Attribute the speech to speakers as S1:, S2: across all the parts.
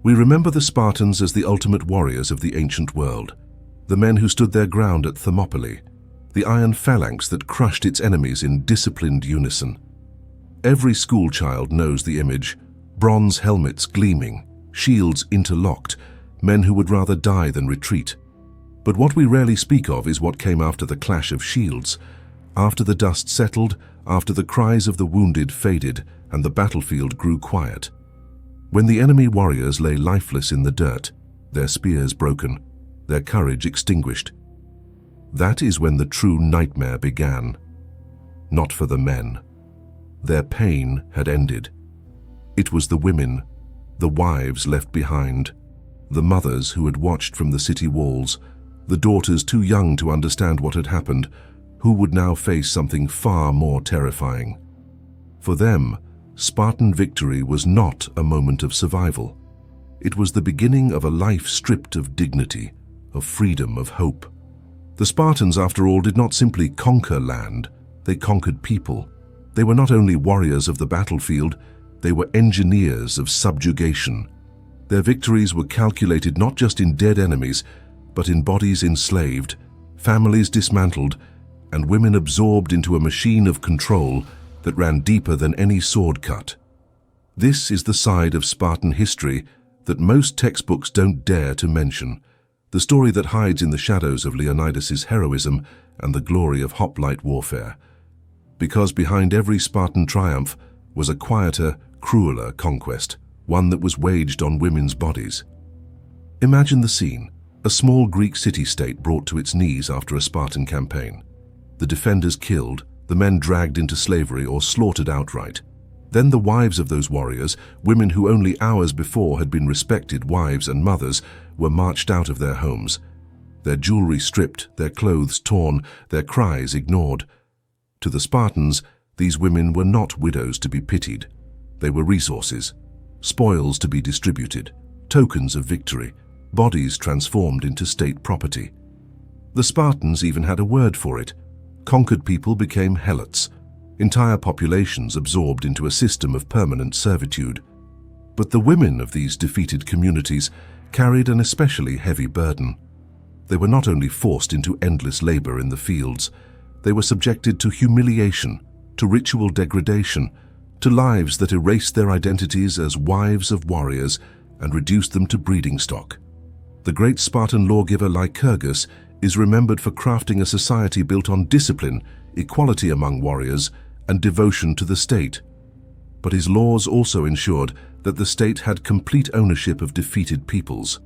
S1: We remember the Spartans as the ultimate warriors of the ancient world, the men who stood their ground at Thermopylae, the iron phalanx that crushed its enemies in disciplined unison. Every schoolchild knows the image: bronze helmets gleaming, shields interlocked, men who would rather die than retreat. But what we rarely speak of is what came after the clash of shields, after the dust settled, after the cries of the wounded faded and the battlefield grew quiet. When the enemy warriors lay lifeless in the dirt, their spears broken, their courage extinguished. That is when the true nightmare began. Not for the men. Their pain had ended. It was the women, the wives left behind, the mothers who had watched from the city walls, the daughters too young to understand what had happened, who would now face something far more terrifying. For them, Spartan victory was not a moment of survival. It was the beginning of a life stripped of dignity, of freedom, of hope. The Spartans, after all, did not simply conquer land, they conquered people. They were not only warriors of the battlefield, they were engineers of subjugation. Their victories were calculated not just in dead enemies, but in bodies enslaved, families dismantled, and women absorbed into a machine of control that ran deeper than any sword cut. This is the side of Spartan history that most textbooks don't dare to mention, the story that hides in the shadows of Leonidas's heroism and the glory of hoplite warfare. Because behind every Spartan triumph was a quieter, crueler conquest, one that was waged on women's bodies. Imagine the scene: a small Greek city-state brought to its knees after a Spartan campaign. The defenders killed, the men dragged into slavery or slaughtered outright. Then the wives of those warriors, women who only hours before had been respected wives and mothers, were marched out of their homes. Their jewelry stripped, their clothes torn, their cries ignored. To the Spartans, these women were not widows to be pitied. They were resources, spoils to be distributed, tokens of victory, bodies transformed into state property. The Spartans even had a word for it. Conquered people became helots, entire populations absorbed into a system of permanent servitude. But the women of these defeated communities carried an especially heavy burden. They were not only forced into endless labor in the fields, they were subjected to humiliation, to ritual degradation, to lives that erased their identities as wives of warriors and reduced them to breeding stock. The great Spartan lawgiver Lycurgus is remembered for crafting a society built on discipline, equality among warriors, and devotion to the state. But his laws also ensured that the state had complete ownership of defeated peoples.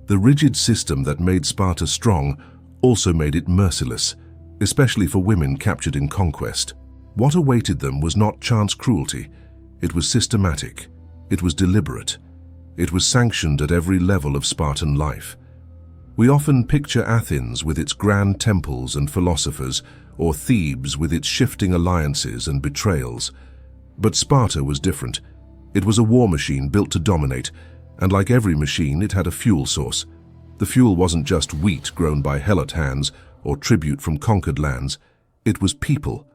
S1: The rigid system that made Sparta strong also made it merciless, especially for women captured in conquest. What awaited them was not chance cruelty. It was systematic. It was deliberate. It was sanctioned at every level of Spartan life. We often picture Athens with its grand temples and philosophers, or Thebes with its shifting alliances and betrayals. But Sparta was different. It was a war machine built to dominate, and like every machine, it had a fuel source. The fuel wasn't just wheat grown by helot hands or tribute from conquered lands. It was people.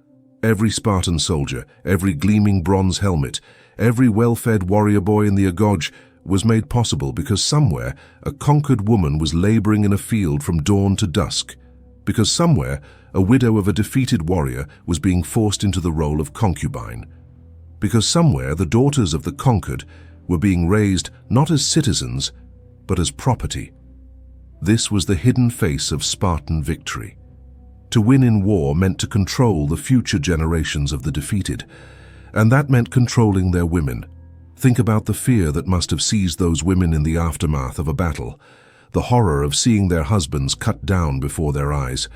S1: Every Spartan soldier, every gleaming bronze helmet, every well-fed warrior boy in the Agoj was made possible because somewhere a conquered woman was laboring in a field from dawn to dusk, because somewhere a widow of a defeated warrior was being forced into the role of concubine, because somewhere the daughters of the conquered were being raised not as citizens, but as property. This was the hidden face of Spartan victory. To win in war meant to control the future generations of the defeated, and that meant controlling their women. Think about the fear that must have seized those women in the aftermath of a battle, the horror of seeing their husbands cut down before their eyes,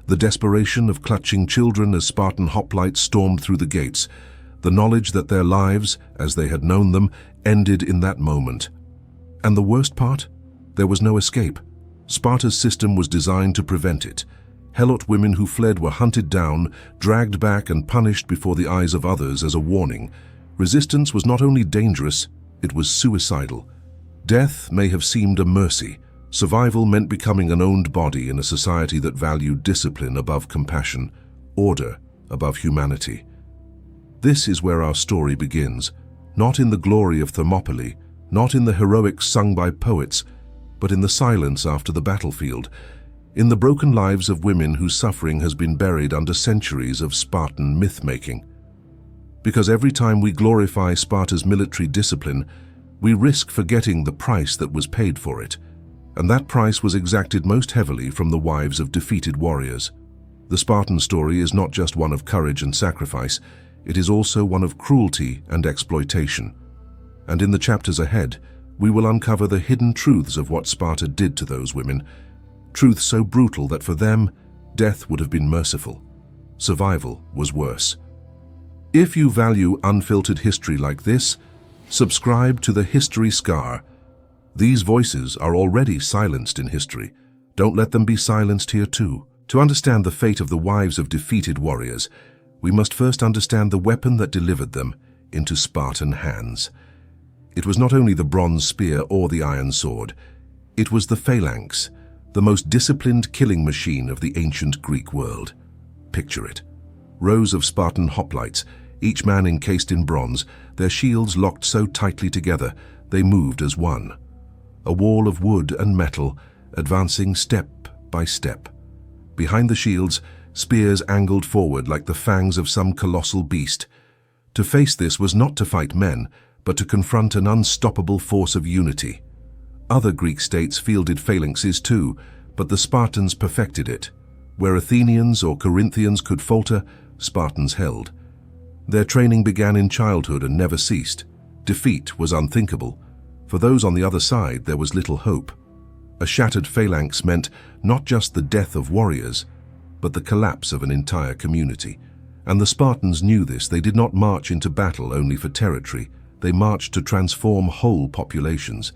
S1: the desperation of clutching children as Spartan hoplites stormed through the gates, the knowledge that their lives, as they had known them, ended in that moment. And the worst part? There was no escape. Sparta's system was designed to prevent it. Helot women who fled were hunted down, dragged back and punished before the eyes of others as a warning. Resistance was not only dangerous, it was suicidal. Death may have seemed a mercy. Survival meant becoming an owned body in a society that valued discipline above compassion, order above humanity. This is where our story begins, not in the glory of Thermopylae, not in the heroics sung by poets, but in the silence after the battlefield, in the broken lives of women whose suffering has been buried under centuries of Spartan myth-making. Because every time we glorify Sparta's military discipline, we risk forgetting the price that was paid for it, and that price was exacted most heavily from the wives of defeated warriors. The Spartan story is not just one of courage and sacrifice, it is also one of cruelty and exploitation. And in the chapters ahead, we will uncover the hidden truths of what Sparta did to those women, truths so brutal that for them, death would have been merciful. Survival was worse. If you value unfiltered history like this, subscribe to the History Scar. These voices are already silenced in history. Don't let them be silenced here too. To understand the fate of the wives of defeated warriors, we must first understand the weapon that delivered them into Spartan hands. It was not only the bronze spear or the iron sword, it was the phalanx, the most disciplined killing machine of the ancient Greek world. Picture it. Rows of Spartan hoplites, each man encased in bronze, their shields locked so tightly together they moved as one. A wall of wood and metal, advancing step by step. Behind the shields, spears angled forward like the fangs of some colossal beast. To face this was not to fight men, but to confront an unstoppable force of unity. Other Greek states fielded phalanxes too, but the Spartans perfected it. Where Athenians or Corinthians could falter, Spartans held. Their training began in childhood and never ceased. Defeat was unthinkable. For those on the other side, there was little hope. A shattered phalanx meant not just the death of warriors, but the collapse of an entire community. And the Spartans knew this. They did not march into battle only for territory. They marched to transform whole populations.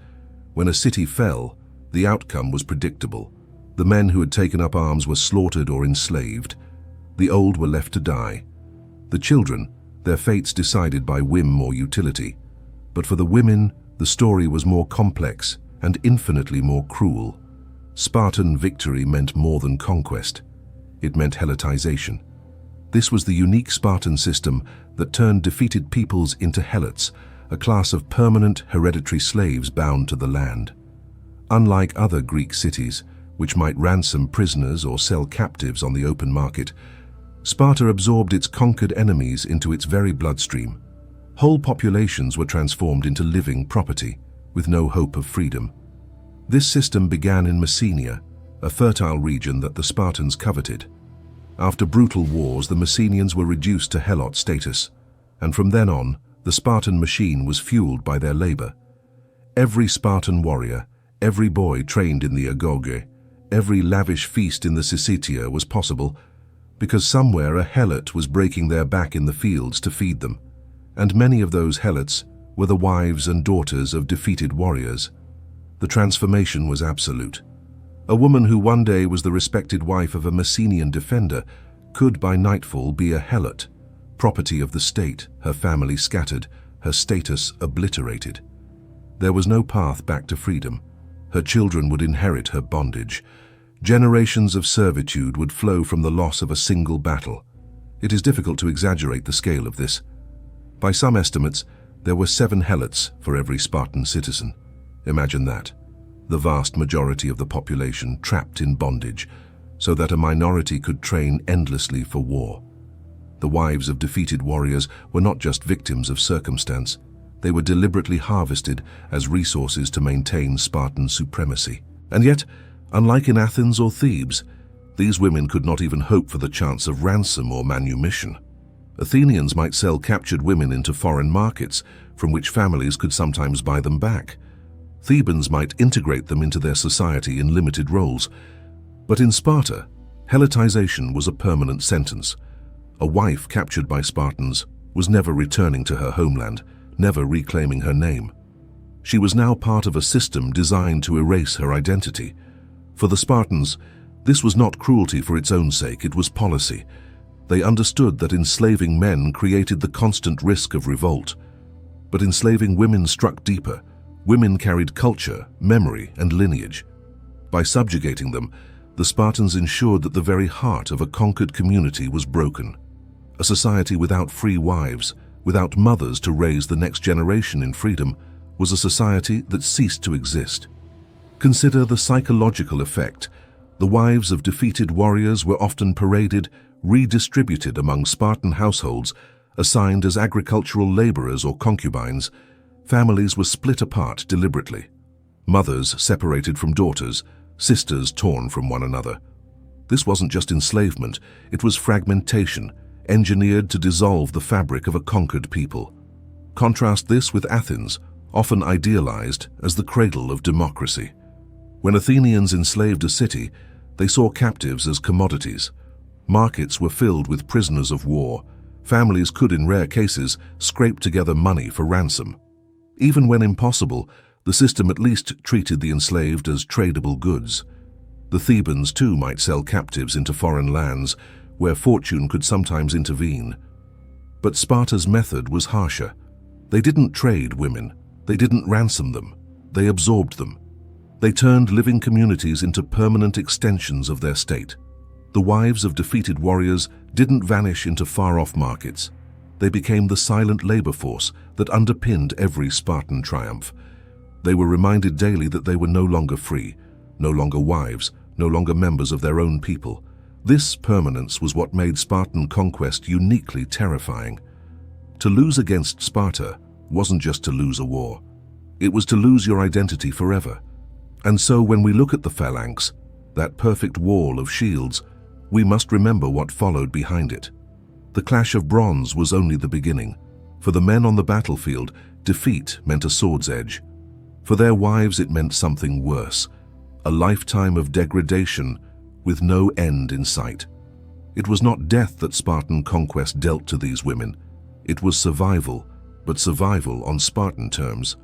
S1: When a city fell, the outcome was predictable. The men who had taken up arms were slaughtered or enslaved. The old were left to die. The children, their fates decided by whim or utility. But for the women, the story was more complex and infinitely more cruel. Spartan victory meant more than conquest. It meant heletization. This was the unique Spartan system that turned defeated peoples into helots, a class of permanent hereditary slaves bound to the land. Unlike other Greek cities, which might ransom prisoners or sell captives on the open market, Sparta absorbed its conquered enemies into its very bloodstream. Whole populations were transformed into living property, with no hope of freedom. This system began in Messenia, a fertile region that the Spartans coveted. After brutal wars, the Messenians were reduced to helot status, and from then on, the Spartan machine was fueled by their labor. Every Spartan warrior, every boy trained in the agoge, every lavish feast in the Syssitia was possible because somewhere a helot was breaking their back in the fields to feed them, and many of those helots were the wives and daughters of defeated warriors. The transformation was absolute. A woman who one day was the respected wife of a Messenian defender could by nightfall be a helot, property of the state, her family scattered, her status obliterated. There was no path back to freedom. Her children would inherit her bondage. Generations of servitude would flow from the loss of a single battle. It is difficult to exaggerate the scale of this. By some estimates, there were 7 helots for every Spartan citizen. Imagine that. The vast majority of the population trapped in bondage, so that a minority could train endlessly for war. The wives of defeated warriors were not just victims of circumstance. They were deliberately harvested as resources to maintain Spartan supremacy. And yet, unlike in Athens or Thebes, these women could not even hope for the chance of ransom or manumission. Athenians might sell captured women into foreign markets, from which families could sometimes buy them back. Thebans might integrate them into their society in limited roles. But in Sparta, helotization was a permanent sentence. A wife captured by Spartans was never returning to her homeland, never reclaiming her name. She was now part of a system designed to erase her identity. For the Spartans, this was not cruelty for its own sake, it was policy. They understood that enslaving men created the constant risk of revolt. But enslaving women struck deeper. Women carried culture, memory, and lineage. By subjugating them, the Spartans ensured that the very heart of a conquered community was broken. A society without free wives, without mothers to raise the next generation in freedom, was a society that ceased to exist. Consider the psychological effect. The wives of defeated warriors were often paraded, redistributed among Spartan households, assigned as agricultural laborers or concubines. Families were split apart deliberately. Mothers separated from daughters, sisters torn from one another. This wasn't just enslavement, it was fragmentation, engineered to dissolve the fabric of a conquered people. Contrast this with Athens, often idealized as the cradle of democracy. When Athenians enslaved a city, they saw captives as commodities. Markets were filled with prisoners of war. Families could, in rare cases, scrape together money for ransom. Even when impossible, the system at least treated the enslaved as tradable goods. The Thebans, too, might sell captives into foreign lands, where fortune could sometimes intervene. But Sparta's method was harsher. They didn't trade women. They didn't ransom them. They absorbed them. They turned living communities into permanent extensions of their state. The wives of defeated warriors didn't vanish into far-off markets. They became the silent labor force that underpinned every Spartan triumph. They were reminded daily that they were no longer free, no longer wives, no longer members of their own people. This permanence was what made Spartan conquest uniquely terrifying. To lose against Sparta wasn't just to lose a war. It was to lose your identity forever. And so when we look at the phalanx, that perfect wall of shields, we must remember what followed behind it. The clash of bronze was only the beginning. For the men on the battlefield, defeat meant a sword's edge. For their wives it meant something worse, a lifetime of degradation with no end in sight. It was not death that Spartan conquest dealt to these women. It was survival, but survival on Spartan terms.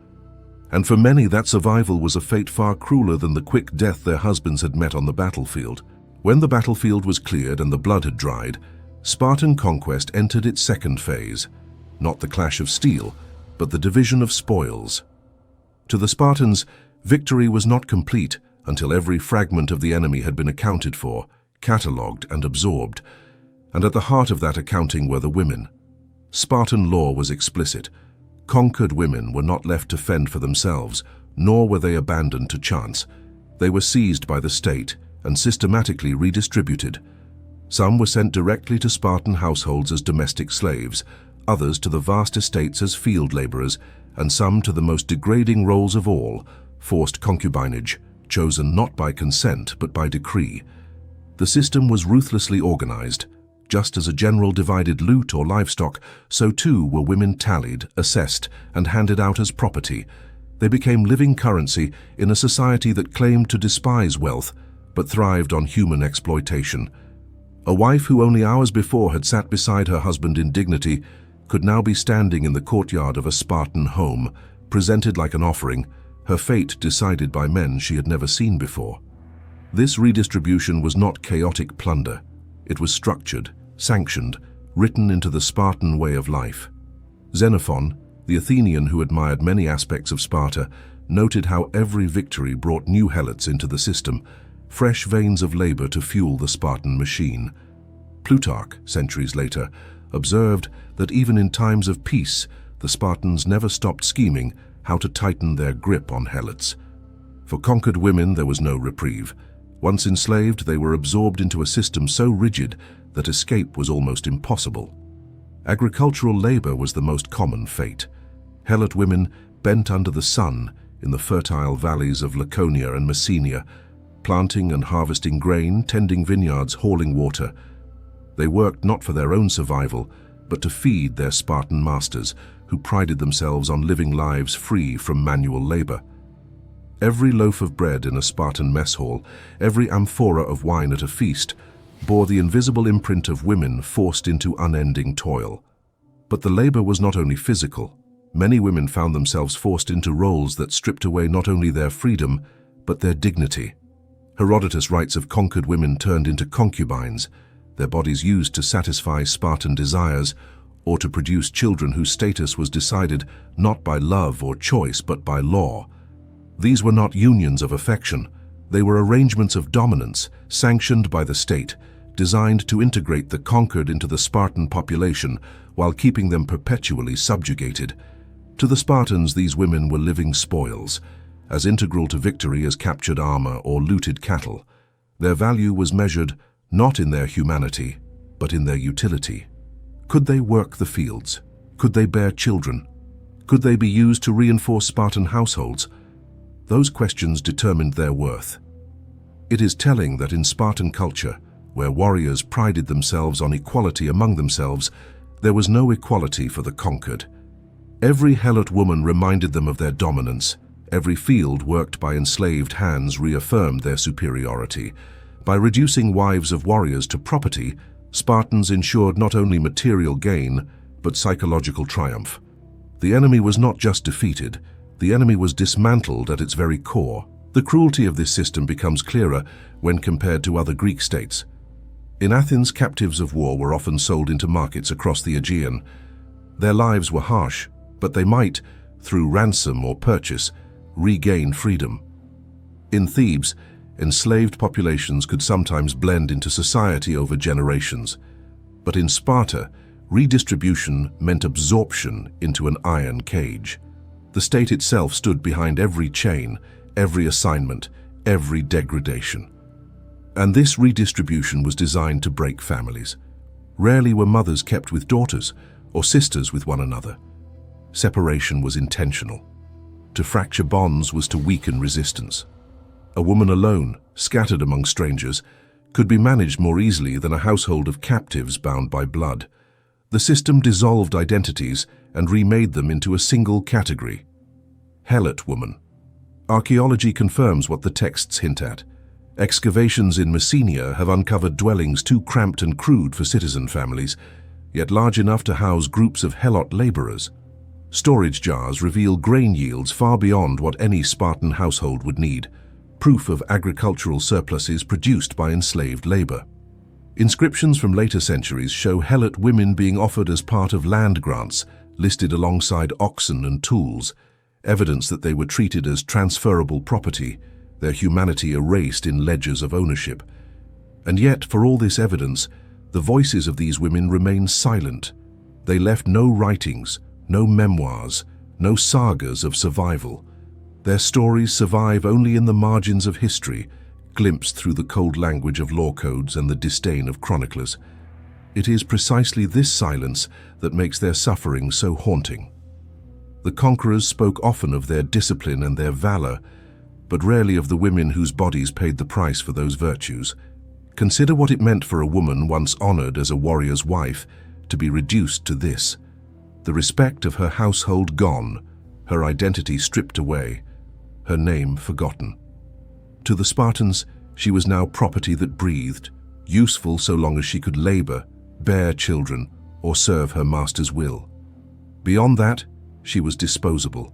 S1: And for many, that survival was a fate far crueler than the quick death their husbands had met on the battlefield. When the battlefield was cleared and the blood had dried, Spartan conquest entered its second phase, not the clash of steel, but the division of spoils. To the Spartans, victory was not complete until every fragment of the enemy had been accounted for, catalogued and absorbed, and at the heart of that accounting were the women. Spartan law was explicit. Conquered women were not left to fend for themselves, nor were they abandoned to chance. They were seized by the state and systematically redistributed. Some were sent directly to Spartan households as domestic slaves, others to the vast estates as field laborers, and some to the most degrading roles of all, forced concubinage, chosen not by consent but by decree. The system was ruthlessly organized. Just as a general divided loot or livestock, so too were women tallied, assessed, and handed out as property. They became living currency in a society that claimed to despise wealth, but thrived on human exploitation. A wife who only hours before had sat beside her husband in dignity could now be standing in the courtyard of a Spartan home, presented like an offering, her fate decided by men she had never seen before. This redistribution was not chaotic plunder. It was structured, sanctioned, written into the Spartan way of life. Xenophon, the Athenian who admired many aspects of Sparta, noted how every victory brought new helots into the system, fresh veins of labor to fuel the Spartan machine. Plutarch, centuries later, observed that even in times of peace, the Spartans never stopped scheming how to tighten their grip on helots. For conquered women, there was no reprieve. Once enslaved, they were absorbed into a system so rigid that escape was almost impossible. Agricultural labor was the most common fate. Helot women bent under the sun in the fertile valleys of Laconia and Messenia, planting and harvesting grain, tending vineyards, hauling water. They worked not for their own survival, but to feed their Spartan masters, who prided themselves on living lives free from manual labor. Every loaf of bread in a Spartan mess hall, every amphora of wine at a feast, bore the invisible imprint of women forced into unending toil. But the labor was not only physical. Many women found themselves forced into roles that stripped away not only their freedom, but their dignity. Herodotus writes of conquered women turned into concubines, their bodies used to satisfy Spartan desires or to produce children whose status was decided not by love or choice but by law. These were not unions of affection. They were arrangements of dominance, sanctioned by the state, designed to integrate the conquered into the Spartan population while keeping them perpetually subjugated. To the Spartans, these women were living spoils, as integral to victory as captured armor or looted cattle. Their value was measured not in their humanity, but in their utility. Could they work the fields? Could they bear children? Could they be used to reinforce Spartan households? Those questions determined their worth. It is telling that in Spartan culture, where warriors prided themselves on equality among themselves, there was no equality for the conquered. Every Helot woman reminded them of their dominance. Every field worked by enslaved hands reaffirmed their superiority. By reducing wives of warriors to property, Spartans ensured not only material gain, but psychological triumph. The enemy was not just defeated, the enemy was dismantled at its very core. The cruelty of this system becomes clearer when compared to other Greek states. In Athens, captives of war were often sold into markets across the Aegean. Their lives were harsh, but they might, through ransom or purchase, regain freedom. In Thebes, enslaved populations could sometimes blend into society over generations. But in Sparta, redistribution meant absorption into an iron cage. The state itself stood behind every chain, every assignment, every degradation. And this redistribution was designed to break families. Rarely were mothers kept with daughters or sisters with one another. Separation was intentional. To fracture bonds was to weaken resistance. A woman alone, scattered among strangers, could be managed more easily than a household of captives bound by blood. The system dissolved identities and remade them into a single category: Helot woman. Archaeology confirms what the texts hint at. Excavations in Messenia have uncovered dwellings too cramped and crude for citizen families, yet large enough to house groups of Helot laborers. Storage jars reveal grain yields far beyond what any Spartan household would need, proof of agricultural surpluses produced by enslaved labor. Inscriptions from later centuries show Helot women being offered as part of land grants, listed alongside oxen and tools, evidence that they were treated as transferable property, their humanity erased in ledgers of ownership. And yet, for all this evidence, the voices of these women remain silent. They left no writings, no memoirs, no sagas of survival. Their stories survive only in the margins of history, glimpsed through the cold language of law codes and the disdain of chroniclers. It is precisely this silence that makes their suffering so haunting. The conquerors spoke often of their discipline and their valor, but rarely of the women whose bodies paid the price for those virtues. Consider what it meant for a woman once honored as a warrior's wife to be reduced to this: the respect of her household gone, her identity stripped away, her name forgotten. To the Spartans, she was now property that breathed, useful so long as she could labor, bear children, or serve her master's will. Beyond that, she was disposable.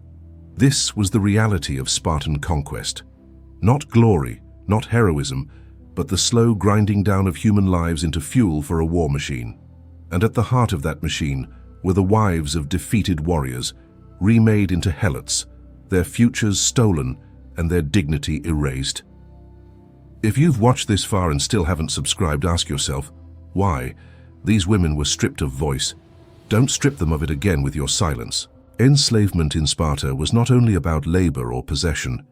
S1: This was the reality of Spartan conquest. Not glory, not heroism, but the slow grinding down of human lives into fuel for a war machine. And at the heart of that machine were the wives of defeated warriors, remade into helots, their futures stolen and their dignity erased. If you've watched this far and still haven't subscribed, ask yourself, why? These women were stripped of voice. Don't strip them of it again with your silence. Enslavement in Sparta was not only about labor or possession,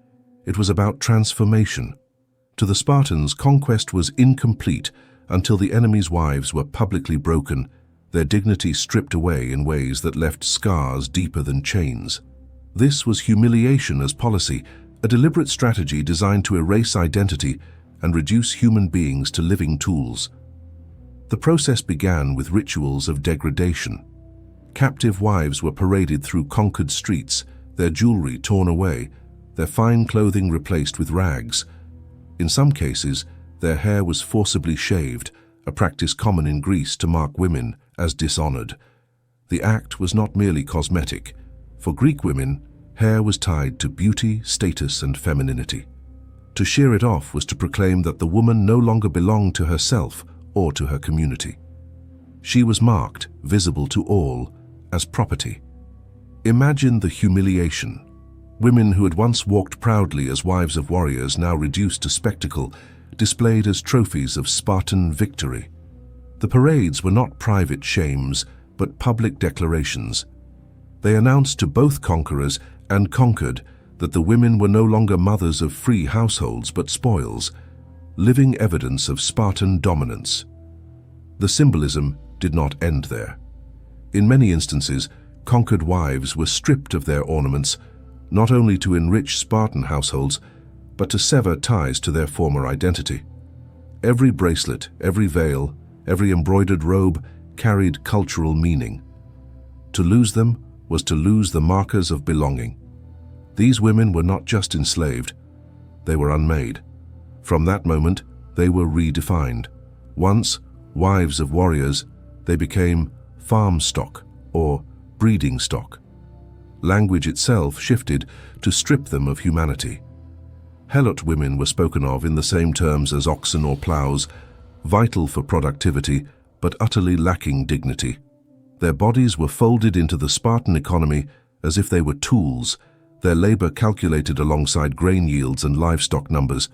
S1: it was about transformation. To the Spartans, conquest was incomplete until the enemy's wives were publicly broken, their dignity stripped away in ways that left scars deeper than chains. This was humiliation as policy, a deliberate strategy designed to erase identity and reduce human beings to living tools. The process began with rituals of degradation. Captive wives were paraded through conquered streets, their jewelry torn away, their fine clothing replaced with rags. In some cases, their hair was forcibly shaved, a practice common in Greece to mark women as dishonored. The act was not merely cosmetic. For Greek women, hair was tied to beauty, status, and femininity. To shear it off was to proclaim that the woman no longer belonged to herself or to her community. She was marked, visible to all, as property. Imagine the humiliation. Women who had once walked proudly as wives of warriors, now reduced to spectacle, displayed as trophies of Spartan victory. The parades were not private shames, but public declarations. They announced to both conquerors and conquered that the women were no longer mothers of free households but spoils, living evidence of Spartan dominance. The symbolism did not end there. In many instances, conquered wives were stripped of their ornaments, not only to enrich Spartan households, but to sever ties to their former identity. Every bracelet, every veil, every embroidered robe carried cultural meaning. To lose them was to lose the markers of belonging. These women were not just enslaved, they were unmade. From that moment, they were redefined. Once wives of warriors, they became farm stock or breeding stock. Language itself shifted to strip them of humanity. Helot women were spoken of in the same terms as oxen or plows, vital for productivity but utterly lacking dignity. Their bodies were folded into the Spartan economy as if they were tools, their labor calculated alongside grain yields and livestock numbers.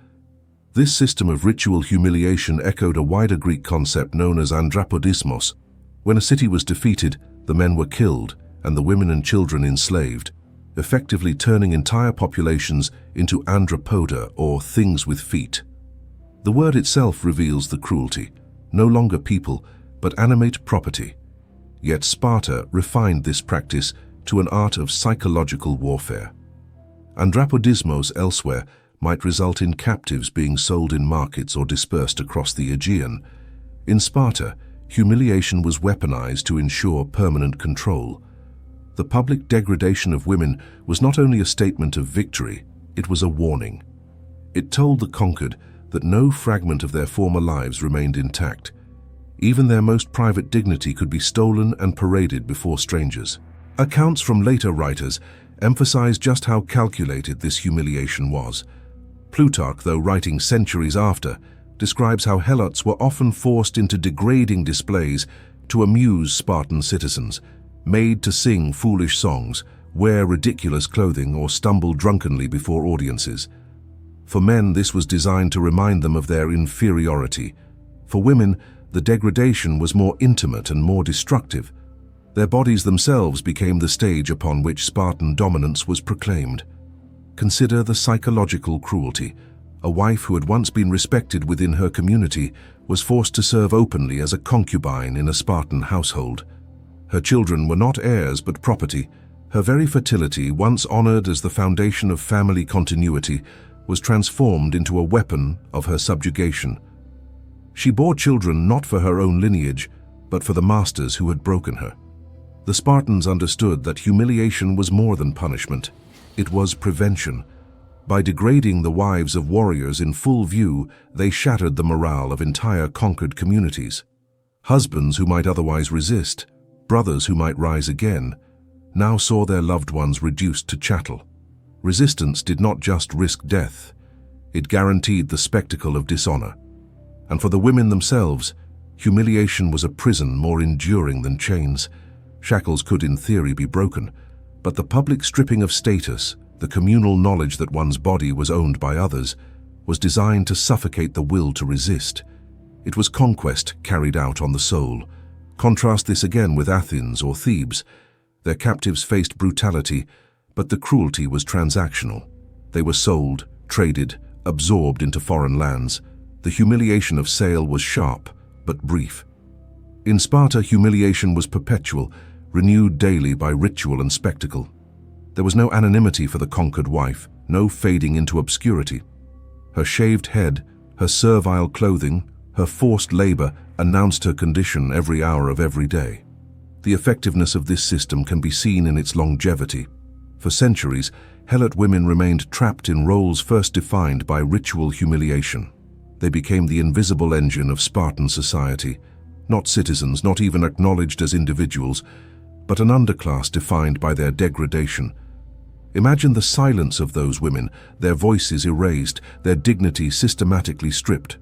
S1: This system of ritual humiliation echoed a wider Greek concept known as andrapodismos. When a city was defeated, the men were killed and the women and children enslaved, effectively turning entire populations into andropoda, or things with feet. The word itself reveals the cruelty, no longer people, but animate property. Yet Sparta refined this practice to an art of psychological warfare. Andrapodismos elsewhere might result in captives being sold in markets or dispersed across the Aegean. In Sparta, humiliation was weaponized to ensure permanent control. The public degradation of women was not only a statement of victory, it was a warning. It told the conquered that no fragment of their former lives remained intact. Even their most private dignity could be stolen and paraded before strangers. Accounts from later writers emphasize just how calculated this humiliation was. Plutarch, though writing centuries after, describes how helots were often forced into degrading displays to amuse Spartan citizens, made to sing foolish songs, wear ridiculous clothing, or stumble drunkenly before audiences. For men, this was designed to remind them of their inferiority. For women, the degradation was more intimate and more destructive. Their bodies themselves became the stage upon which Spartan dominance was proclaimed. Consider the psychological cruelty. A wife who had once been respected within her community was forced to serve openly as a concubine in a Spartan household. Her children were not heirs but property. Her very fertility, once honored as the foundation of family continuity, was transformed into a weapon of her subjugation. She bore children not for her own lineage, but for the masters who had broken her. The Spartans understood that humiliation was more than punishment. It was prevention. By degrading the wives of warriors in full view, they shattered the morale of entire conquered communities. Husbands who might otherwise resist, brothers who might rise again, now saw their loved ones reduced to chattel. Resistance did not just risk death, it guaranteed the spectacle of dishonor. And for the women themselves, humiliation was a prison more enduring than chains. Shackles could in theory be broken, but the public stripping of status, the communal knowledge that one's body was owned by others, was designed to suffocate the will to resist. It was conquest carried out on the soul. Contrast this again with Athens or Thebes. Their captives faced brutality, but the cruelty was transactional. They were sold, traded, absorbed into foreign lands. The humiliation of sale was sharp, but brief. In Sparta, humiliation was perpetual, renewed daily by ritual and spectacle. There was no anonymity for the conquered wife, no fading into obscurity. Her shaved head, her servile clothing, her forced labor announced her condition every hour of every day. The effectiveness of this system can be seen in its longevity. For centuries, helot women remained trapped in roles first defined by ritual humiliation. They became the invisible engine of Spartan society, not citizens, not even acknowledged as individuals, but an underclass defined by their degradation. Imagine the silence of those women, their voices erased, their dignity systematically stripped.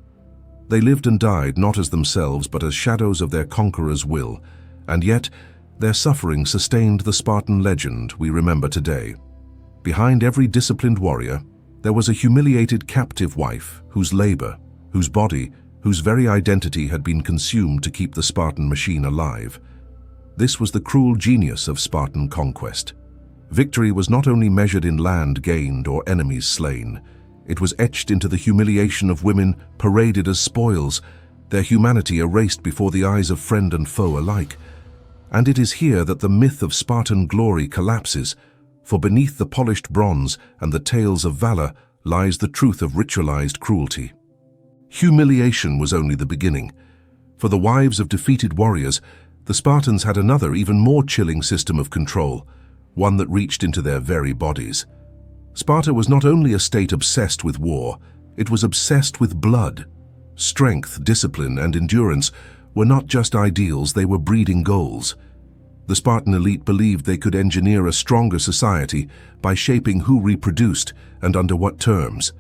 S1: They lived and died not as themselves but as shadows of their conqueror's will, and yet their suffering sustained the Spartan legend we remember today. Behind every disciplined warrior, there was a humiliated captive wife whose labor, whose body, whose very identity had been consumed to keep the Spartan machine alive. This was the cruel genius of Spartan conquest. Victory was not only measured in land gained or enemies slain, it was etched into the humiliation of women paraded as spoils, their humanity erased before the eyes of friend and foe alike. And it is here that the myth of Spartan glory collapses, for beneath the polished bronze and the tales of valor lies the truth of ritualized cruelty. Humiliation was only the beginning. For the wives of defeated warriors, the Spartans had another, even more chilling system of control, one that reached into their very bodies. Sparta was not only a state obsessed with war, it was obsessed with blood. Strength, discipline, and endurance were not just ideals, they were breeding goals. The Spartan elite believed they could engineer a stronger society by shaping who reproduced and under what terms.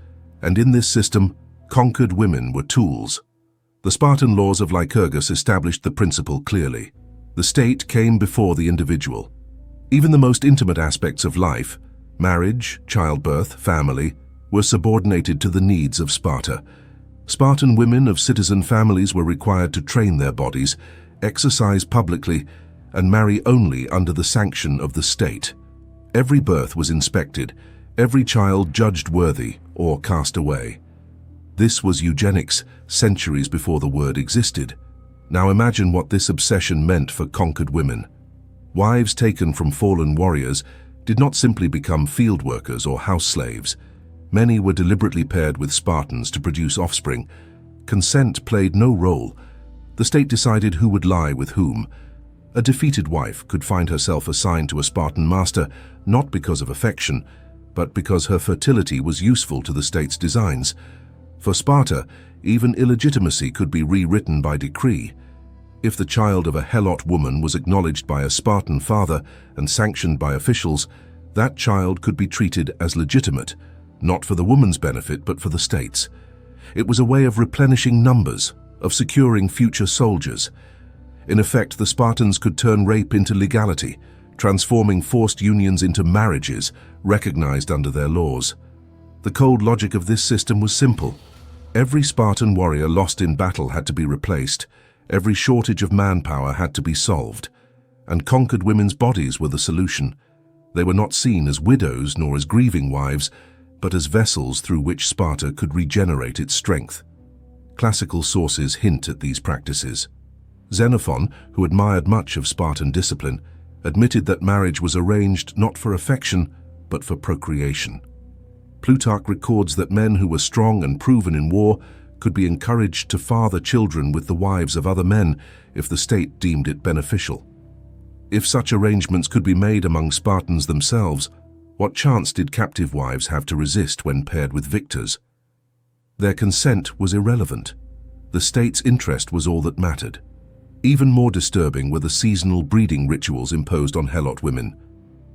S1: And in this system, conquered women were tools. The Spartan laws of Lycurgus established the principle clearly. The state came before the individual. Even the most intimate aspects of life, marriage, childbirth, family, were subordinated to the needs of Sparta. Spartan women of citizen families were required to train their bodies, exercise publicly, and marry only under the sanction of the state. Every birth was inspected, every child judged worthy or cast away. This was eugenics centuries before the word existed. Now imagine what this obsession meant for conquered women. Wives taken from fallen warriors did not simply become field workers or house slaves. Many were deliberately paired with Spartans to produce offspring. Consent played no role. The state decided who would lie with whom. A defeated wife could find herself assigned to a Spartan master not because of affection, but because her fertility was useful to the state's designs. For Sparta, even illegitimacy could be rewritten by decree. If the child of a Helot woman was acknowledged by a Spartan father and sanctioned by officials, that child could be treated as legitimate, not for the woman's benefit but for the state's. It was a way of replenishing numbers, of securing future soldiers. In effect, the Spartans could turn rape into legality, transforming forced unions into marriages recognized under their laws. The cold logic of this system was simple. Every Spartan warrior lost in battle had to be replaced. Every shortage of manpower had to be solved, and conquered women's bodies were the solution. They were not seen as widows nor as grieving wives, but as vessels through which Sparta could regenerate its strength. Classical sources hint at these practices. Xenophon, who admired much of Spartan discipline, admitted that marriage was arranged not for affection, but for procreation. Plutarch records that men who were strong and proven in war could be encouraged to father children with the wives of other men if the state deemed it beneficial. If such arrangements could be made among Spartans themselves, what chance did captive wives have to resist when paired with victors? Their consent was irrelevant. The state's interest was all that mattered. Even more disturbing were the seasonal breeding rituals imposed on Helot women.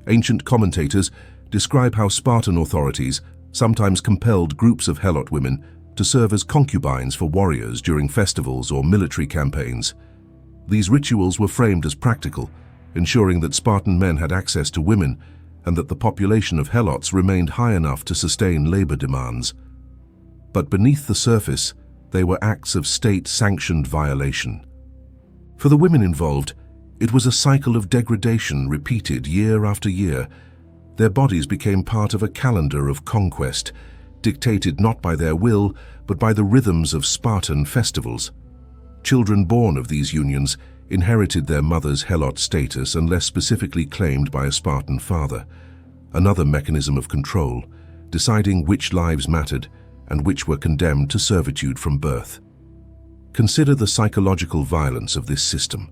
S1: Ancient commentators describe how Spartan authorities sometimes compelled groups of Helot women to serve as concubines for warriors during festivals or military campaigns. These rituals were framed as practical, ensuring that Spartan men had access to women and that the population of Helots remained high enough to sustain labor demands. But beneath the surface, they were acts of state-sanctioned violation. For the women involved, it was a cycle of degradation repeated year after year. Their bodies became part of a calendar of conquest, dictated not by their will, but by the rhythms of Spartan festivals. Children born of these unions inherited their mother's Helot status unless specifically claimed by a Spartan father, another mechanism of control, deciding which lives mattered and which were condemned to servitude from birth. Consider the psychological violence of this system.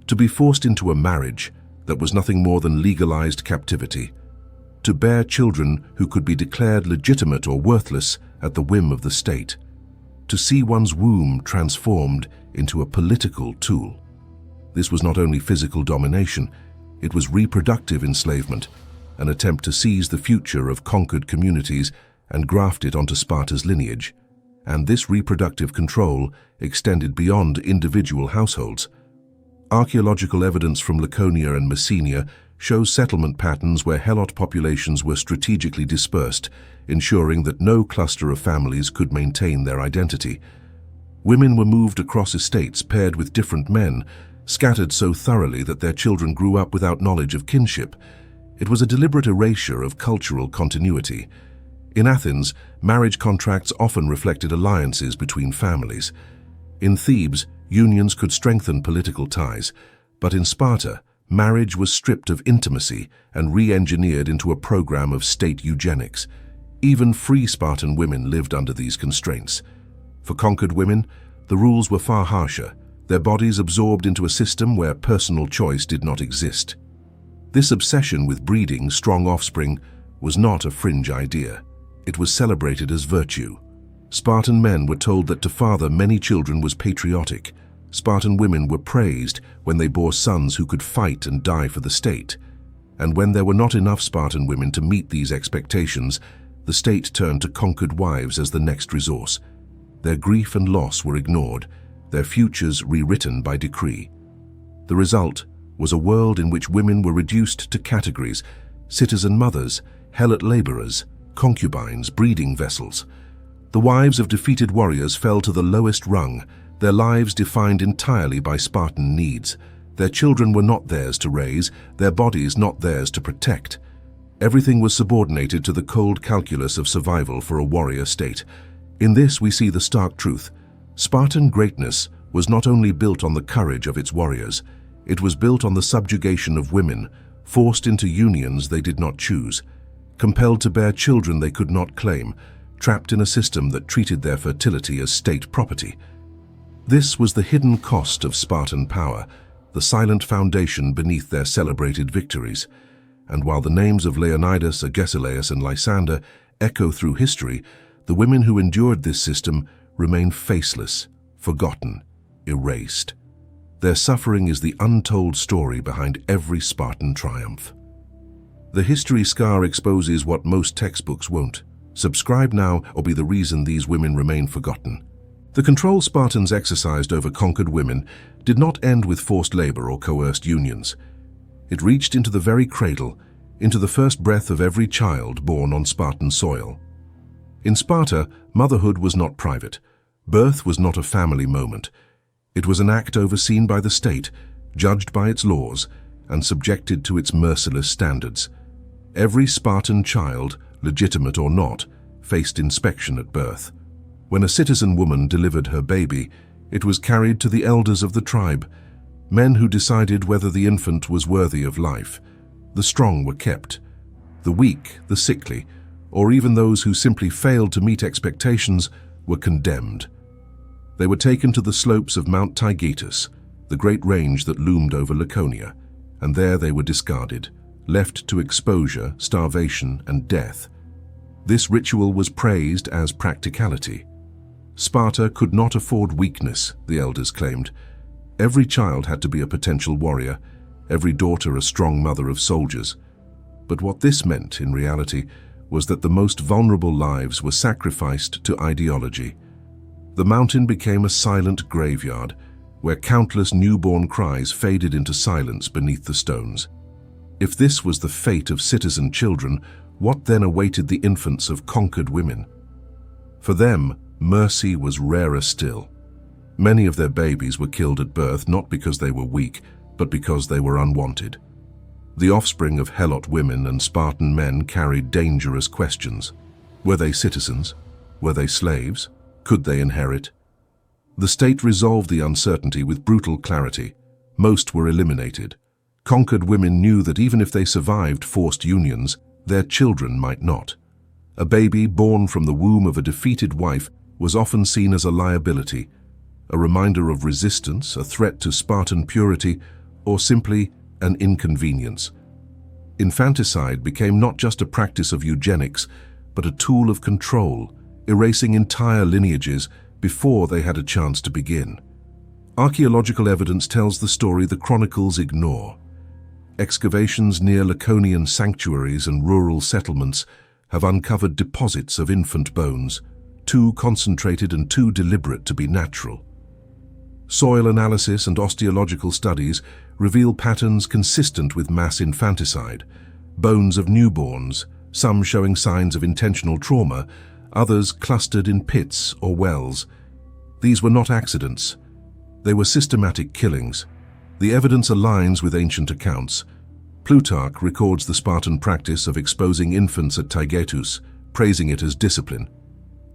S1: To be forced into a marriage that was nothing more than legalized captivity, to bear children who could be declared legitimate or worthless at the whim of the state, to see one's womb transformed into a political tool. This was not only physical domination, it was reproductive enslavement, an attempt to seize the future of conquered communities and graft it onto Sparta's lineage. And this reproductive control extended beyond individual households. Archaeological evidence from Laconia and Messenia shows settlement patterns where Helot populations were strategically dispersed, ensuring that no cluster of families could maintain their identity. Women were moved across estates paired with different men, scattered so thoroughly that their children grew up without knowledge of kinship. It was a deliberate erasure of cultural continuity. In Athens, marriage contracts often reflected alliances between families. In Thebes, unions could strengthen political ties, but in Sparta, marriage was stripped of intimacy and re-engineered into a program of state eugenics. Even free Spartan women lived under these constraints. For conquered women, the rules were far harsher, their bodies absorbed into a system where personal choice did not exist. This obsession with breeding strong offspring was not a fringe idea. It was celebrated as virtue. Spartan men were told that to father many children was patriotic. Spartan women were praised when they bore sons who could fight and die for the state. And when there were not enough Spartan women to meet these expectations, the state turned to conquered wives as the next resource. Their grief and loss were ignored, their futures rewritten by decree. The result was a world in which women were reduced to categories: citizen mothers, helot laborers, concubines, breeding vessels. The wives of defeated warriors fell to the lowest rung, their lives defined entirely by Spartan needs. Their children were not theirs to raise, their bodies not theirs to protect. Everything was subordinated to the cold calculus of survival for a warrior state. In this we see the stark truth. Spartan greatness was not only built on the courage of its warriors, it was built on the subjugation of women, forced into unions they did not choose, compelled to bear children they could not claim, trapped in a system that treated their fertility as state property. This was the hidden cost of Spartan power, the silent foundation beneath their celebrated victories. And while the names of Leonidas, Agesilaus, and Lysander echo through history, the women who endured this system remain faceless, forgotten, erased. Their suffering is the untold story behind every Spartan triumph. The history scar exposes what most textbooks won't. Subscribe now or be the reason these women remain forgotten. The control Spartans exercised over conquered women did not end with forced labor or coerced unions. It reached into the very cradle, into the first breath of every child born on Spartan soil. In Sparta, motherhood was not private. Birth was not a family moment. It was an act overseen by the state, judged by its laws, and subjected to its merciless standards. Every Spartan child, legitimate or not, faced inspection at birth. When a citizen woman delivered her baby, it was carried to the elders of the tribe, men who decided whether the infant was worthy of life. The strong were kept. The weak, the sickly, or even those who simply failed to meet expectations were condemned. They were taken to the slopes of Mount Taygetus, the great range that loomed over Laconia, and there they were discarded, left to exposure, starvation, and death. This ritual was praised as practicality. Sparta could not afford weakness, the elders claimed. Every child had to be a potential warrior, every daughter a strong mother of soldiers. But what this meant, in reality, was that the most vulnerable lives were sacrificed to ideology. The mountain became a silent graveyard, where countless newborn cries faded into silence beneath the stones. If this was the fate of citizen children, what then awaited the infants of conquered women? For them, mercy was rarer still. Many of their babies were killed at birth not because they were weak, but because they were unwanted. The offspring of helot women and Spartan men carried dangerous questions. Were they citizens? Were they slaves? Could they inherit? The state resolved the uncertainty with brutal clarity. Most were eliminated. Conquered women knew that even if they survived forced unions, their children might not. A baby born from the womb of a defeated wife was often seen as a liability, a reminder of resistance, a threat to Spartan purity, or simply an inconvenience. Infanticide became not just a practice of eugenics, but a tool of control, erasing entire lineages before they had a chance to begin. Archaeological evidence tells the story the chronicles ignore. Excavations near Laconian sanctuaries and rural settlements have uncovered deposits of infant bones, too concentrated and too deliberate to be natural. Soil analysis and osteological studies reveal patterns consistent with mass infanticide, bones of newborns, some showing signs of intentional trauma, others clustered in pits or wells. These were not accidents. They were systematic killings. The evidence aligns with ancient accounts. Plutarch records the Spartan practice of exposing infants at Taygetus, praising it as discipline.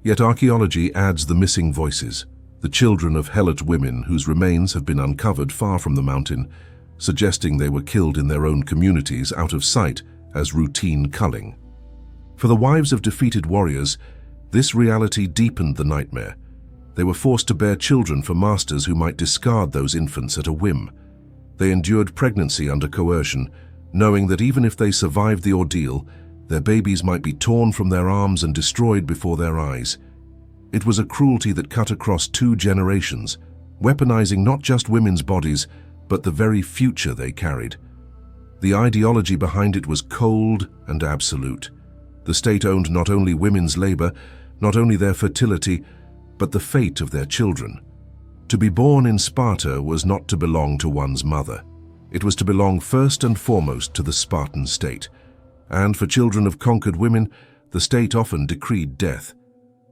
S1: Yet archaeology adds the missing voices, the children of Helot women whose remains have been uncovered far from the mountain, suggesting they were killed in their own communities out of sight as routine culling. For the wives of defeated warriors, this reality deepened the nightmare. They were forced to bear children for masters who might discard those infants at a whim. They endured pregnancy under coercion, knowing that even if they survived the ordeal, their babies might be torn from their arms and destroyed before their eyes. It was a cruelty that cut across 2 generations, weaponizing not just women's bodies, but the very future they carried. The ideology behind it was cold and absolute. The state owned not only women's labor, not only their fertility, but the fate of their children. To be born in Sparta was not to belong to one's mother. It was to belong first and foremost to the Spartan state. And for children of conquered women, the state often decreed death.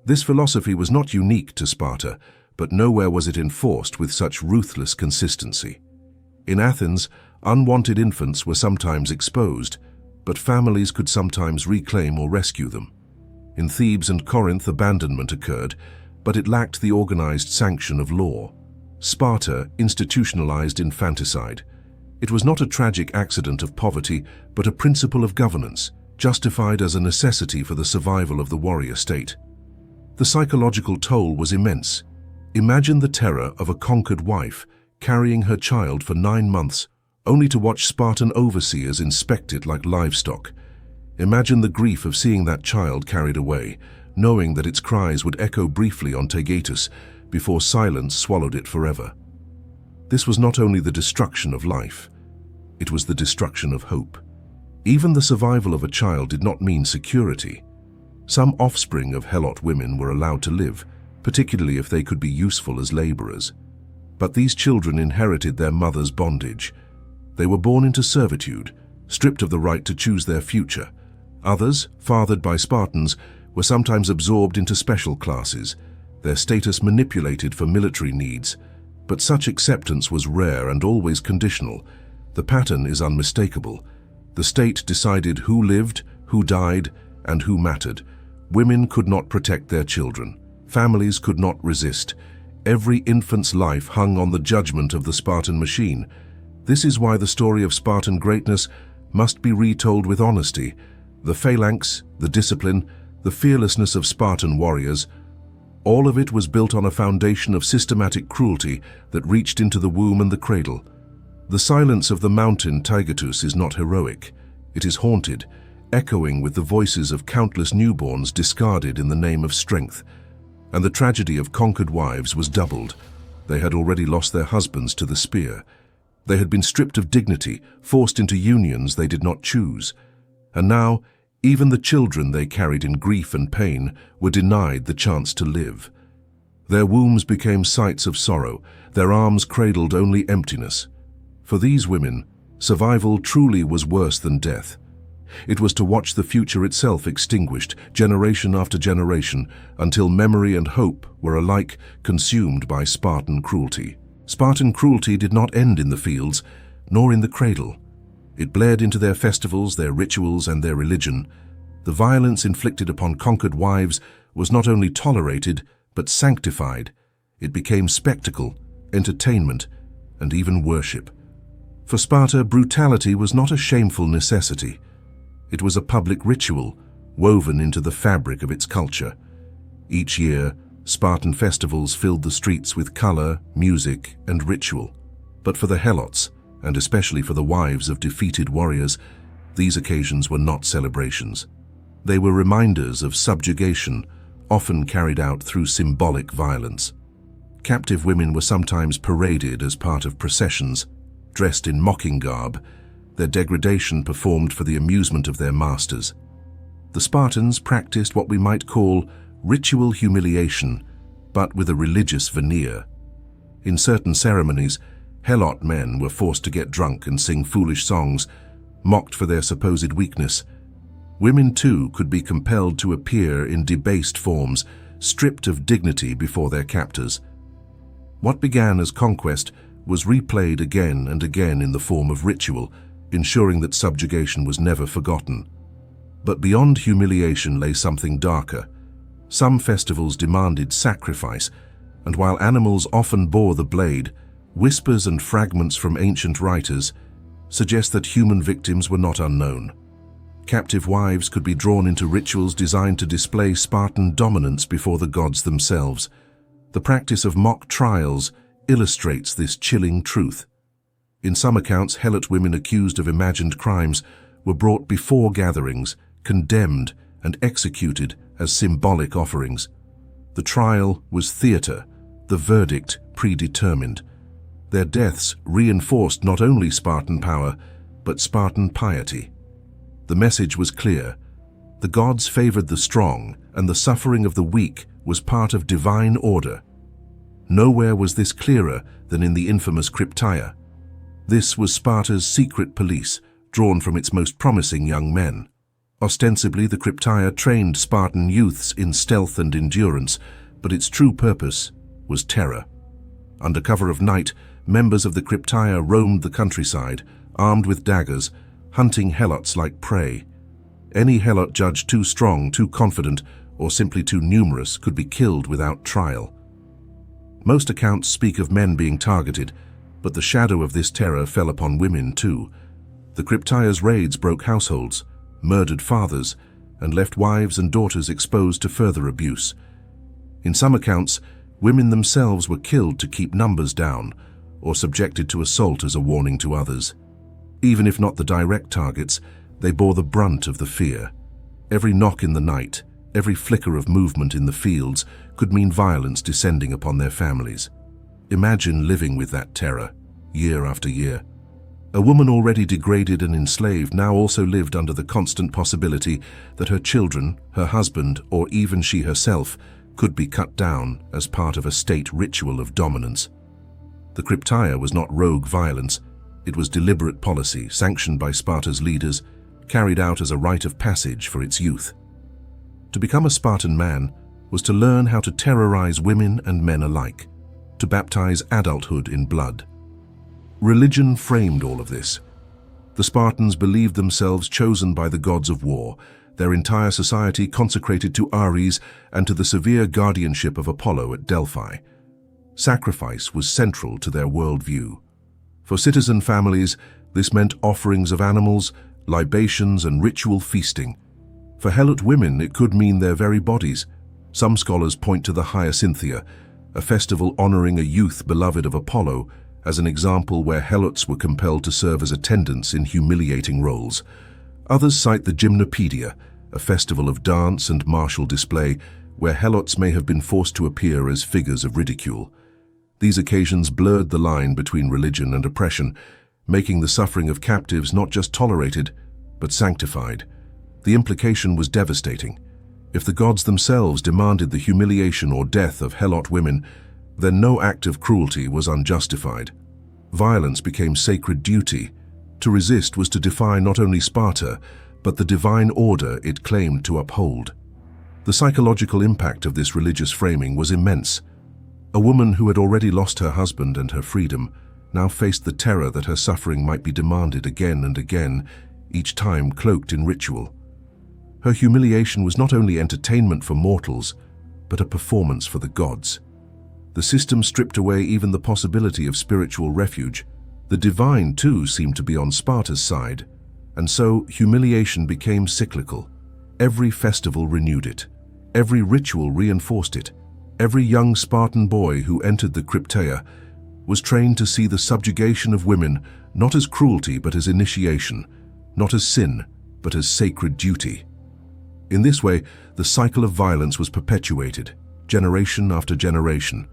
S1: This philosophy was not unique to Sparta, but nowhere was it enforced with such ruthless consistency. In Athens, unwanted infants were sometimes exposed, but families could sometimes reclaim or rescue them. In Thebes and Corinth, abandonment occurred, but it lacked the organized sanction of law. Sparta institutionalized infanticide. It was not a tragic accident of poverty, but a principle of governance, justified as a necessity for the survival of the warrior state. The psychological toll was immense. Imagine the terror of a conquered wife carrying her child for 9 months, only to watch Spartan overseers inspect it like livestock. Imagine the grief of seeing that child carried away, knowing that its cries would echo briefly on Taygetus before silence swallowed it forever. This was not only the destruction of life, it was the destruction of hope. Even the survival of a child did not mean security. Some offspring of Helot women were allowed to live, particularly if they could be useful as laborers. But these children inherited their mother's bondage. They were born into servitude, stripped of the right to choose their future. Others, fathered by Spartans, were sometimes absorbed into special classes, their status manipulated for military needs. But such acceptance was rare and always conditional. The pattern is unmistakable. The state decided who lived, who died, and who mattered. Women could not protect their children. Families could not resist. Every infant's life hung on the judgment of the Spartan machine. This is why the story of Spartan greatness must be retold with honesty. The phalanx, the discipline, the fearlessness of Spartan warriors, all of it was built on a foundation of systematic cruelty that reached into the womb and the cradle. The silence of the mountain Taygetus is not heroic. It is haunted, echoing with the voices of countless newborns discarded in the name of strength. And the tragedy of conquered wives was doubled. They had already lost their husbands to the spear. They had been stripped of dignity, forced into unions they did not choose. And now, even the children they carried in grief and pain were denied the chance to live. Their wombs became sites of sorrow, their arms cradled only emptiness. For these women, survival truly was worse than death. It was to watch the future itself extinguished, generation after generation, until memory and hope were alike consumed by Spartan cruelty. Spartan cruelty did not end in the fields, nor in the cradle. It bled into their festivals, their rituals, and their religion. The violence inflicted upon conquered wives was not only tolerated, but sanctified. It became spectacle, entertainment, and even worship. For Sparta, brutality was not a shameful necessity. It was a public ritual, woven into the fabric of its culture. Each year, Spartan festivals filled the streets with color, music, and ritual. But for the Helots, and especially for the wives of defeated warriors, these occasions were not celebrations. They were reminders of subjugation, often carried out through symbolic violence. Captive women were sometimes paraded as part of processions, dressed in mocking garb, their degradation performed for the amusement of their masters. The Spartans practiced what we might call ritual humiliation, but with a religious veneer. In certain ceremonies, Helot men were forced to get drunk and sing foolish songs, mocked for their supposed weakness. Women, too, could be compelled to appear in debased forms, stripped of dignity before their captors. What began as conquest was replayed again and again in the form of ritual, ensuring that subjugation was never forgotten. But beyond humiliation lay something darker. Some festivals demanded sacrifice, and while animals often bore the blade, whispers and fragments from ancient writers suggest that human victims were not unknown. Captive wives could be drawn into rituals designed to display Spartan dominance before the gods themselves. The practice of mock trials illustrates this chilling truth. In some accounts, helot women accused of imagined crimes were brought before gatherings, condemned, and executed as symbolic offerings. The trial was theater, the verdict predetermined. Their deaths reinforced not only Spartan power, but Spartan piety. The message was clear. The gods favored the strong, and the suffering of the weak was part of divine order. Nowhere was this clearer than in the infamous Crypteia. This was Sparta's secret police, drawn from its most promising young men. Ostensibly, the Crypteia trained Spartan youths in stealth and endurance, but its true purpose was terror. Under cover of night, members of the Crypteia roamed the countryside, armed with daggers, hunting helots like prey. Any helot judged too strong, too confident, or simply too numerous could be killed without trial. Most accounts speak of men being targeted, but the shadow of this terror fell upon women too. The Crypteia's raids broke households, murdered fathers, and left wives and daughters exposed to further abuse. In some accounts, women themselves were killed to keep numbers down, or subjected to assault as a warning to others. Even if not the direct targets, they bore the brunt of the fear. Every knock in the night, every flicker of movement in the fields could mean violence descending upon their families. Imagine living with that terror, year after year. A woman already degraded and enslaved now also lived under the constant possibility that her children, her husband, or even she herself could be cut down as part of a state ritual of dominance. The Crypteia was not rogue violence. It was deliberate policy, sanctioned by Sparta's leaders, carried out as a rite of passage for its youth. To become a Spartan man was to learn how to terrorize women and men alike, to baptize adulthood in blood. Religion framed all of this. The Spartans believed themselves chosen by the gods of war, their entire society consecrated to Ares and to the severe guardianship of Apollo at Delphi. Sacrifice was central to their worldview. For citizen families, this meant offerings of animals, libations, and ritual feasting. For helot women, it could mean their very bodies. Some scholars point to the Hyacinthia, a festival honoring a youth beloved of Apollo, as an example where helots were compelled to serve as attendants in humiliating roles. Others cite the Gymnopedia, a festival of dance and martial display where helots may have been forced to appear as figures of ridicule. These occasions blurred the line between religion and oppression, making the suffering of captives not just tolerated, but sanctified. The implication was devastating. If the gods themselves demanded the humiliation or death of helot women, then no act of cruelty was unjustified. Violence became sacred duty. To resist was to defy not only Sparta, but the divine order it claimed to uphold. The psychological impact of this religious framing was immense. A woman who had already lost her husband and her freedom now faced the terror that her suffering might be demanded again and again, each time cloaked in ritual. Her humiliation was not only entertainment for mortals, but a performance for the gods. The system stripped away even the possibility of spiritual refuge. The divine, too, seemed to be on Sparta's side, and so humiliation became cyclical. Every festival renewed it. Every ritual reinforced it. Every young Spartan boy who entered the Crypteia was trained to see the subjugation of women not as cruelty but as initiation, not as sin but as sacred duty. In this way, the cycle of violence was perpetuated, generation after generation.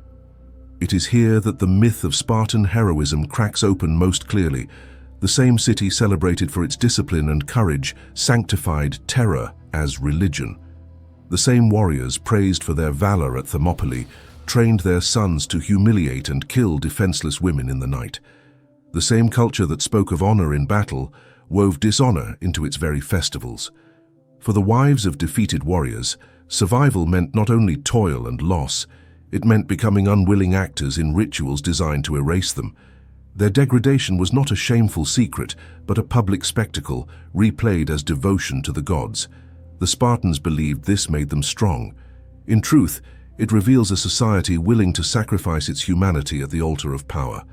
S1: It is here that the myth of Spartan heroism cracks open most clearly. The same city celebrated for its discipline and courage sanctified terror as religion. The same warriors praised for their valor at Thermopylae trained their sons to humiliate and kill defenseless women in the night. The same culture that spoke of honor in battle wove dishonor into its very festivals. For the wives of defeated warriors, survival meant not only toil and loss, it meant becoming unwilling actors in rituals designed to erase them. Their degradation was not a shameful secret, but a public spectacle, replayed as devotion to the gods. The Spartans believed this made them strong. In truth, it reveals a society willing to sacrifice its humanity at the altar of power.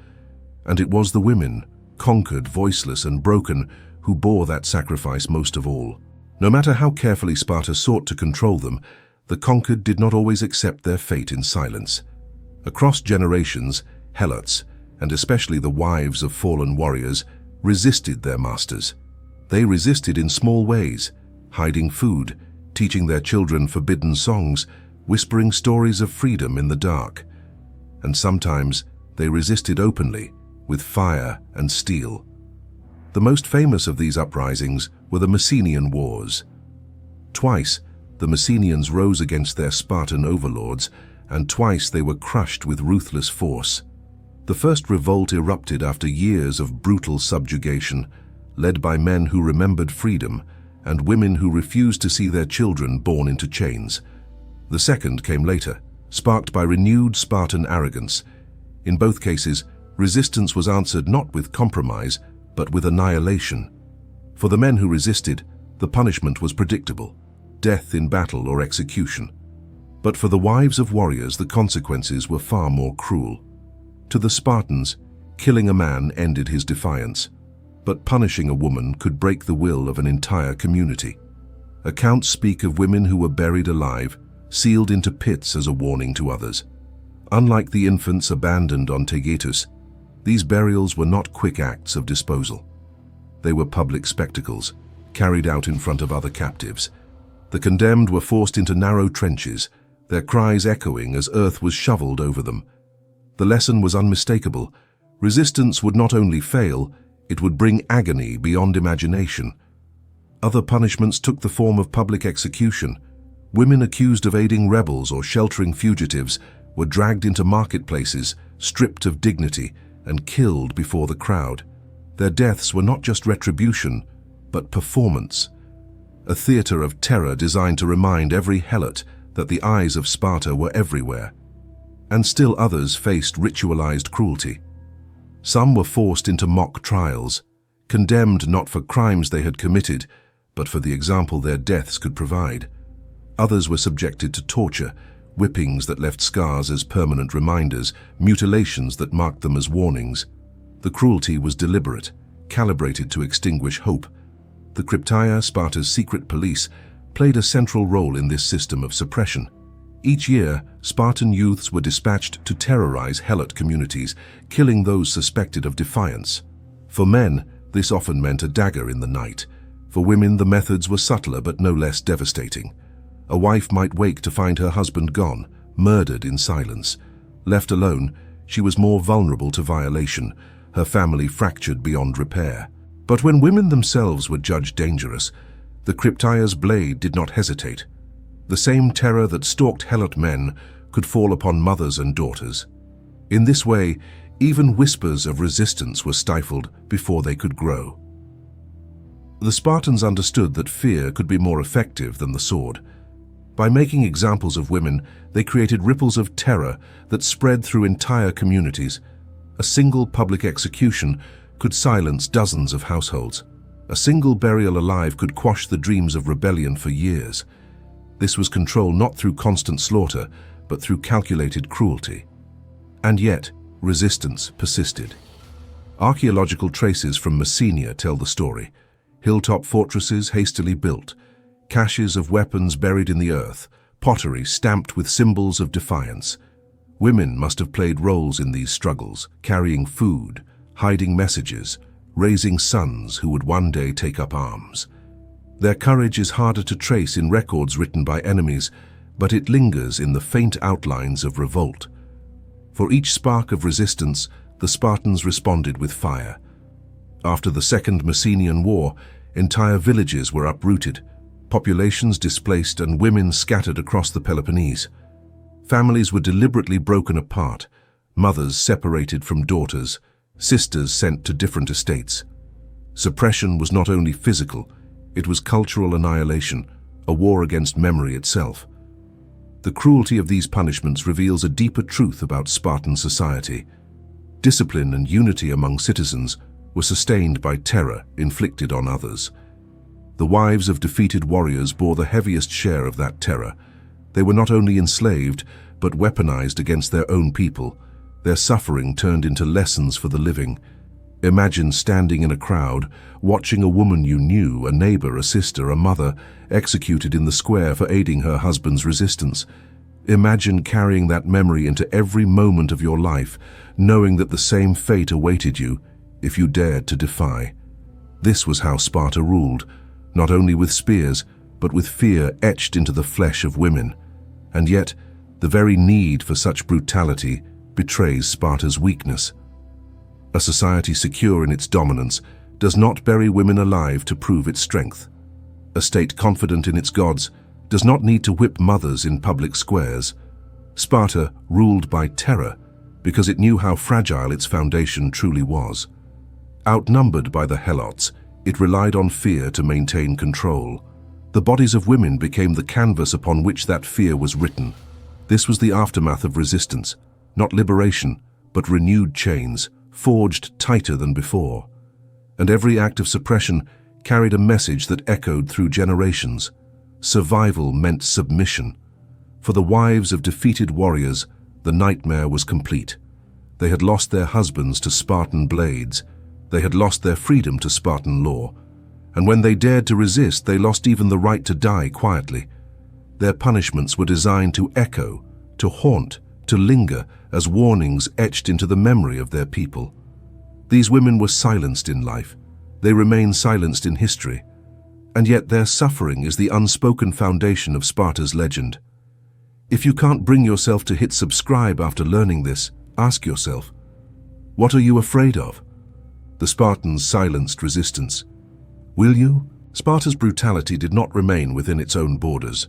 S1: And it was the women, conquered, voiceless, and broken, who bore that sacrifice most of all. No matter how carefully Sparta sought to control them, the conquered did not always accept their fate in silence. Across generations, helots, and especially the wives of fallen warriors, resisted their masters. They resisted in small ways, hiding food, teaching their children forbidden songs, whispering stories of freedom in the dark. And sometimes they resisted openly, with fire and steel. The most famous of these uprisings were the Messenian Wars. Twice, the Messenians rose against their Spartan overlords, and twice they were crushed with ruthless force. The first revolt erupted after years of brutal subjugation, led by men who remembered freedom and women who refused to see their children born into chains. The second came later, sparked by renewed Spartan arrogance. In both cases, resistance was answered not with compromise, but with annihilation. For the men who resisted, the punishment was predictable: death in battle or execution. But for the wives of warriors, the consequences were far more cruel. To the Spartans, killing a man ended his defiance, but punishing a woman could break the will of an entire community. Accounts speak of women who were buried alive, sealed into pits as a warning to others. Unlike the infants abandoned on Taygetus, these burials were not quick acts of disposal. They were public spectacles, carried out in front of other captives. The condemned were forced into narrow trenches, their cries echoing as earth was shoveled over them. The lesson was unmistakable. Resistance would not only fail, it would bring agony beyond imagination. Other punishments took the form of public execution. Women accused of aiding rebels or sheltering fugitives were dragged into marketplaces, stripped of dignity, and killed before the crowd. Their deaths were not just retribution, but performance. A theater of terror designed to remind every helot that the eyes of Sparta were everywhere. And still others faced ritualized cruelty. Some were forced into mock trials, condemned not for crimes they had committed, but for the example their deaths could provide. Others were subjected to torture, whippings that left scars as permanent reminders, mutilations that marked them as warnings. The cruelty was deliberate, calibrated to extinguish hope. The Cryptaea, Sparta's secret police, played a central role in this system of suppression. Each year, Spartan youths were dispatched to terrorize helot communities, killing those suspected of defiance. For men, this often meant a dagger in the night. For women, the methods were subtler but no less devastating. A wife might wake to find her husband gone, murdered in silence. Left alone, she was more vulnerable to violation, her family fractured beyond repair. But when women themselves were judged dangerous, the Cryptaea's blade did not hesitate. The same terror that stalked helot men could fall upon mothers and daughters. In this way, even whispers of resistance were stifled before they could grow. The Spartans understood that fear could be more effective than the sword. By making examples of women, they created ripples of terror that spread through entire communities. A single public execution could silence dozens of households. A single burial alive could quash the dreams of rebellion for years. This was control not through constant slaughter, but through calculated cruelty. And yet, resistance persisted. Archaeological traces from Messenia tell the story. Hilltop fortresses hastily built, caches of weapons buried in the earth, pottery stamped with symbols of defiance. Women must have played roles in these struggles, carrying food, hiding messages, raising sons who would one day take up arms. Their courage is harder to trace in records written by enemies, but it lingers in the faint outlines of revolt. For each spark of resistance, the Spartans responded with fire. After the Second Messenian War, entire villages were uprooted, populations displaced, and women scattered across the Peloponnese. Families were deliberately broken apart, mothers separated from daughters, sisters sent to different estates. Suppression was not only physical, it was cultural annihilation, a war against memory itself. The cruelty of these punishments reveals a deeper truth about Spartan society. discipline and unity among citizens were sustained by terror inflicted on others. The wives of defeated warriors bore the heaviest share of that terror. They were not only enslaved, but weaponized against their own people. Their suffering turned into lessons for the living. Imagine standing in a crowd, watching a woman you knew, a neighbor, a sister, a mother, executed in the square for aiding her husband's resistance. Imagine carrying that memory into every moment of your life, knowing that the same fate awaited you if you dared to defy. This was how Sparta ruled, not only with spears, but with fear etched into the flesh of women. And yet, the very need for such brutality betrays Sparta's weakness. A society secure in its dominance does not bury women alive to prove its strength. A state confident in its gods does not need to whip mothers in public squares. Sparta ruled by terror because it knew how fragile its foundation truly was. Outnumbered by the helots, it relied on fear to maintain control. The bodies of women became the canvas upon which that fear was written. This was the aftermath of resistance, not liberation, but renewed chains, forged tighter than before. And every act of suppression carried a message that echoed through generations. Survival meant submission. For the wives of defeated warriors, the nightmare was complete. They had lost their husbands to Spartan blades. They had lost their freedom to Spartan law. And when they dared to resist, they lost even the right to die quietly. Their punishments were designed to echo, to haunt, to linger as warnings etched into the memory of their people. These women were silenced in life. They remain silenced in history. And yet their suffering is the unspoken foundation of Sparta's legend. If you can't bring yourself to hit subscribe after learning this, ask yourself, what are you afraid of? The Spartans silenced resistance. Will you? Sparta's brutality did not remain within its own borders.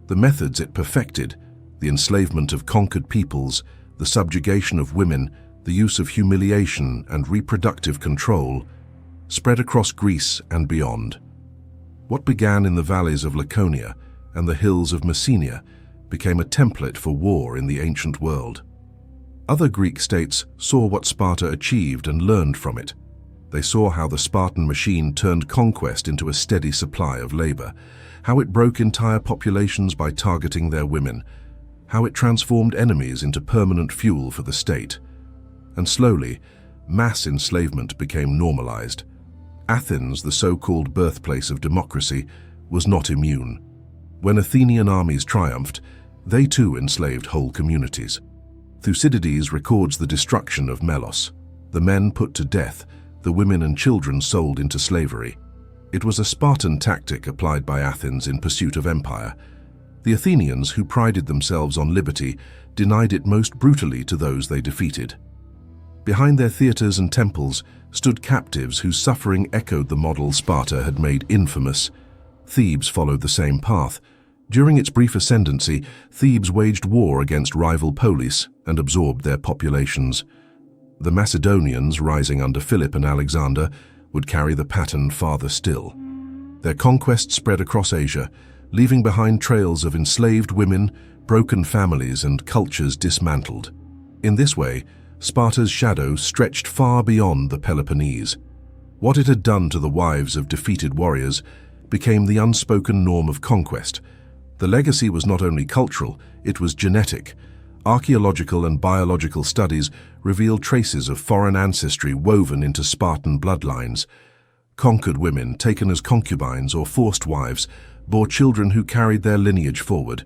S1: The methods it perfected, the enslavement of conquered peoples, the subjugation of women, the use of humiliation and reproductive control, spread across Greece and beyond. What began in the valleys of Laconia and the hills of Messenia became a template for war in the ancient world. Other Greek states saw what Sparta achieved and learned from it. They saw how the Spartan machine turned conquest into a steady supply of labor, how it broke entire populations by targeting their women, how it transformed enemies into permanent fuel for the state. And slowly, mass enslavement became normalized. Athens, the so-called birthplace of democracy, was not immune. When Athenian armies triumphed, they too enslaved whole communities. Thucydides records the destruction of Melos, the men put to death, the women and children sold into slavery. It was a Spartan tactic applied by Athens in pursuit of empire. The Athenians, who prided themselves on liberty, denied it most brutally to those they defeated. Behind their theaters and temples stood captives whose suffering echoed the model Sparta had made infamous. Thebes followed the same path. During its brief ascendancy, Thebes waged war against rival polis and absorbed their populations. The Macedonians, rising under Philip and Alexander, would carry the pattern farther still. Their conquest spread across Asia, leaving behind trails of enslaved women, broken families, and cultures dismantled. In this way, Sparta's shadow stretched far beyond the Peloponnese. What it had done to the wives of defeated warriors became the unspoken norm of conquest. The legacy was not only cultural, it was genetic. Archaeological and biological studies revealed traces of foreign ancestry woven into Spartan bloodlines. Conquered women, taken as concubines or forced wives, bore children who carried their lineage forward.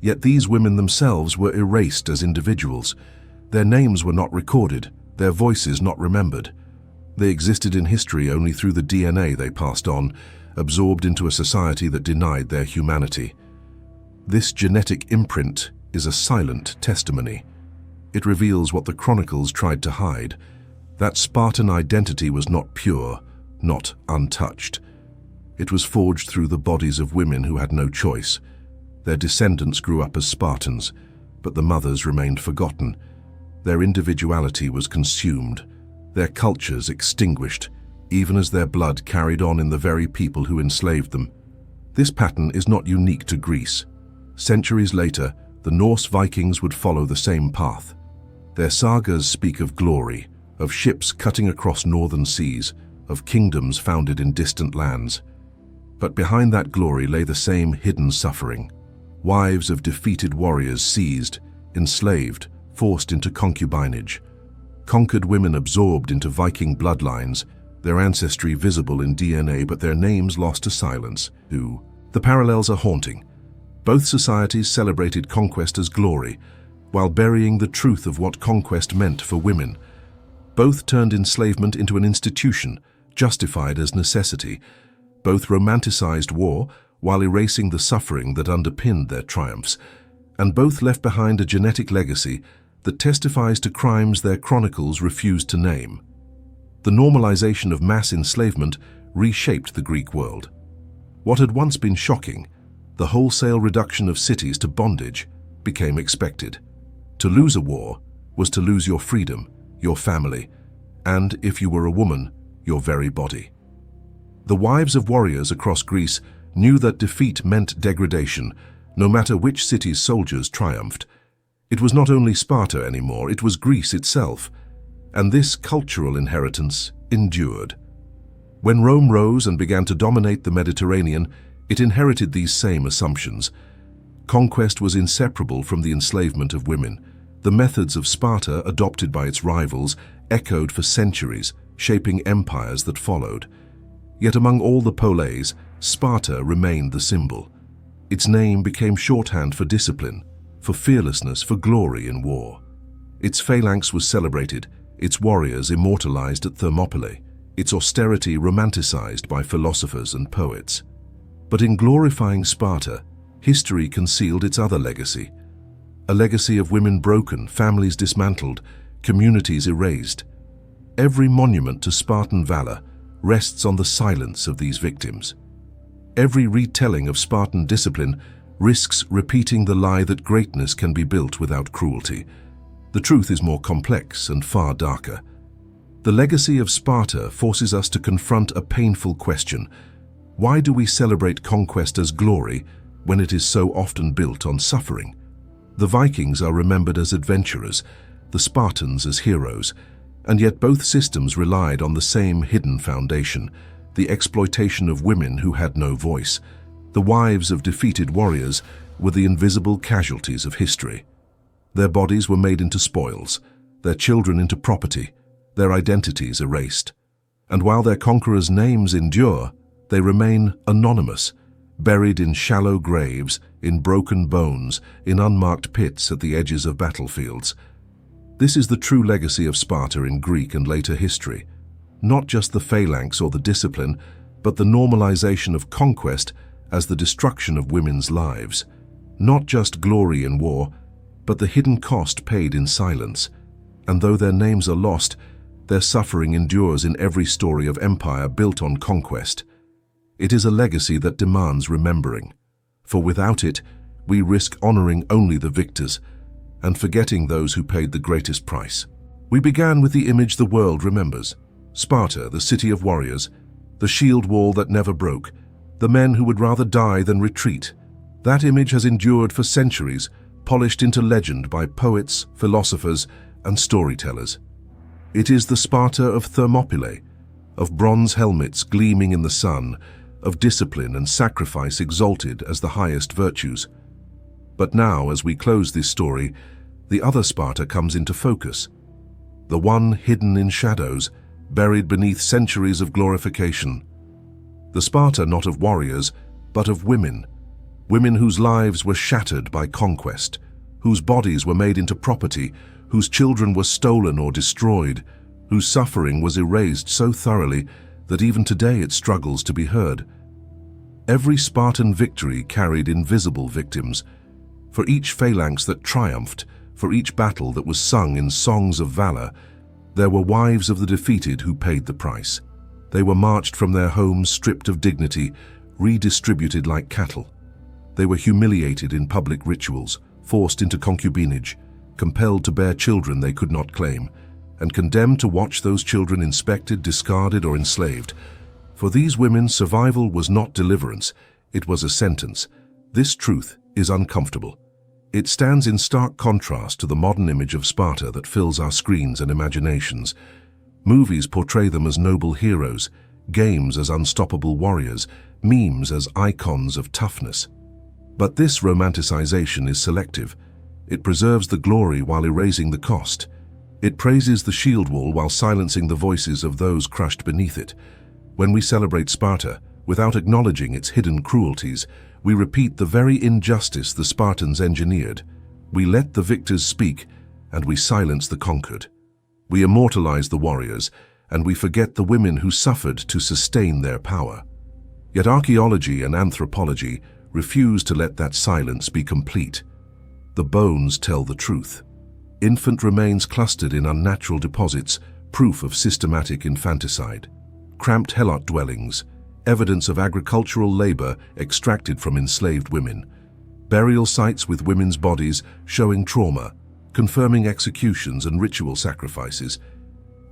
S1: Yet these women themselves were erased as individuals. Their names were not recorded, their voices not remembered. They existed in history only through the DNA they passed on, absorbed into a society that denied their humanity. This genetic imprint is a silent testimony. It reveals what the chronicles tried to hide. That Spartan identity was not pure, not untouched. It was forged through the bodies of women who had no choice. Their descendants grew up as Spartans, but the mothers remained forgotten. Their individuality was consumed, their cultures extinguished, even as their blood carried on in the very people who enslaved them. This pattern is not unique to Greece. Centuries later, the Norse Vikings would follow the same path. Their sagas speak of glory, of ships cutting across northern seas, of kingdoms founded in distant lands. But behind that glory lay the same hidden suffering. Wives of defeated warriors seized, enslaved, forced into concubinage. Conquered women absorbed into Viking bloodlines, their ancestry visible in DNA but their names lost to silence. The parallels are haunting. Both societies celebrated conquest as glory, while burying the truth of what conquest meant for women. Both turned enslavement into an institution, justified as necessity. Both romanticized war, while erasing the suffering that underpinned their triumphs. And both left behind a genetic legacy that testifies to crimes their chronicles refused to name. The normalization of mass enslavement reshaped the Greek world. What had once been shocking, the wholesale reduction of cities to bondage, became expected. To lose a war was to lose your freedom, your family, and, if you were a woman, your very body. The wives of warriors across Greece knew that defeat meant degradation, no matter which city's soldiers triumphed. It was not only Sparta anymore, it was Greece itself. And this cultural inheritance endured. When Rome rose and began to dominate the Mediterranean, it inherited these same assumptions. Conquest was inseparable from the enslavement of women. The methods of Sparta, adopted by its rivals, echoed for centuries, shaping empires that followed. Yet among all the poleis, Sparta remained the symbol. Its name became shorthand for discipline, for fearlessness, for glory in war. Its phalanx was celebrated, its warriors immortalized at Thermopylae, its austerity romanticized by philosophers and poets. But in glorifying Sparta, history concealed its other legacy. A legacy of women broken, families dismantled, communities erased. Every monument to Spartan valor rests on the silence of these victims. Every retelling of Spartan discipline risks repeating the lie that greatness can be built without cruelty. The truth is more complex and far darker. The legacy of Sparta forces us to confront a painful question. Why do we celebrate conquest as glory when it is so often built on suffering? The Vikings are remembered as adventurers, the Spartans as heroes, and yet both systems relied on the same hidden foundation, the exploitation of women who had no voice. The wives of defeated warriors were the invisible casualties of history. Their bodies were made into spoils, their children into property, their identities erased. And while their conquerors' names endure, they remain anonymous, buried in shallow graves, in broken bones, in unmarked pits at the edges of battlefields. This is the true legacy of Sparta in Greek and later history. Not just the phalanx or the discipline, but the normalization of conquest as the destruction of women's lives. Not just glory in war, but the hidden cost paid in silence. And though their names are lost, their suffering endures in every story of empire built on conquest. It is a legacy that demands remembering, for without it, we risk honoring only the victors and forgetting those who paid the greatest price. We began with the image the world remembers. Sparta, the city of warriors, the shield wall that never broke, the men who would rather die than retreat. That image has endured for centuries, polished into legend by poets, philosophers, and storytellers. It is the Sparta of Thermopylae, of bronze helmets gleaming in the sun, of discipline and sacrifice exalted as the highest virtues. But now, as we close this story, the other Sparta comes into focus. The one hidden in shadows, buried beneath centuries of glorification. The Sparta not of warriors, but of women. Women whose lives were shattered by conquest, whose bodies were made into property, whose children were stolen or destroyed, whose suffering was erased so thoroughly that even today it struggles to be heard. Every Spartan victory carried invisible victims. For each phalanx that triumphed, for each battle that was sung in songs of valor, there were wives of the defeated who paid the price. They were marched from their homes stripped of dignity, redistributed like cattle. They were humiliated in public rituals, forced into concubinage, compelled to bear children they could not claim, and condemned to watch those children inspected, discarded, or enslaved. For these women, survival was not deliverance, it was a sentence. This truth is uncomfortable. It stands in stark contrast to the modern image of Sparta that fills our screens and imaginations. Movies portray them as noble heroes, games as unstoppable warriors, memes as icons of toughness. But this romanticization is selective. It preserves the glory while erasing the cost. It praises the shield wall while silencing the voices of those crushed beneath it. When we celebrate Sparta, without acknowledging its hidden cruelties, we repeat the very injustice the Spartans engineered. We let the victors speak, and we silence the conquered. We immortalize the warriors, and we forget the women who suffered to sustain their power. Yet archaeology and anthropology refuse to let that silence be complete. The bones tell the truth. Infant remains clustered in unnatural deposits, proof of systematic infanticide. Cramped helot dwellings, evidence of agricultural labor extracted from enslaved women. Burial sites with women's bodies showing trauma, confirming executions and ritual sacrifices.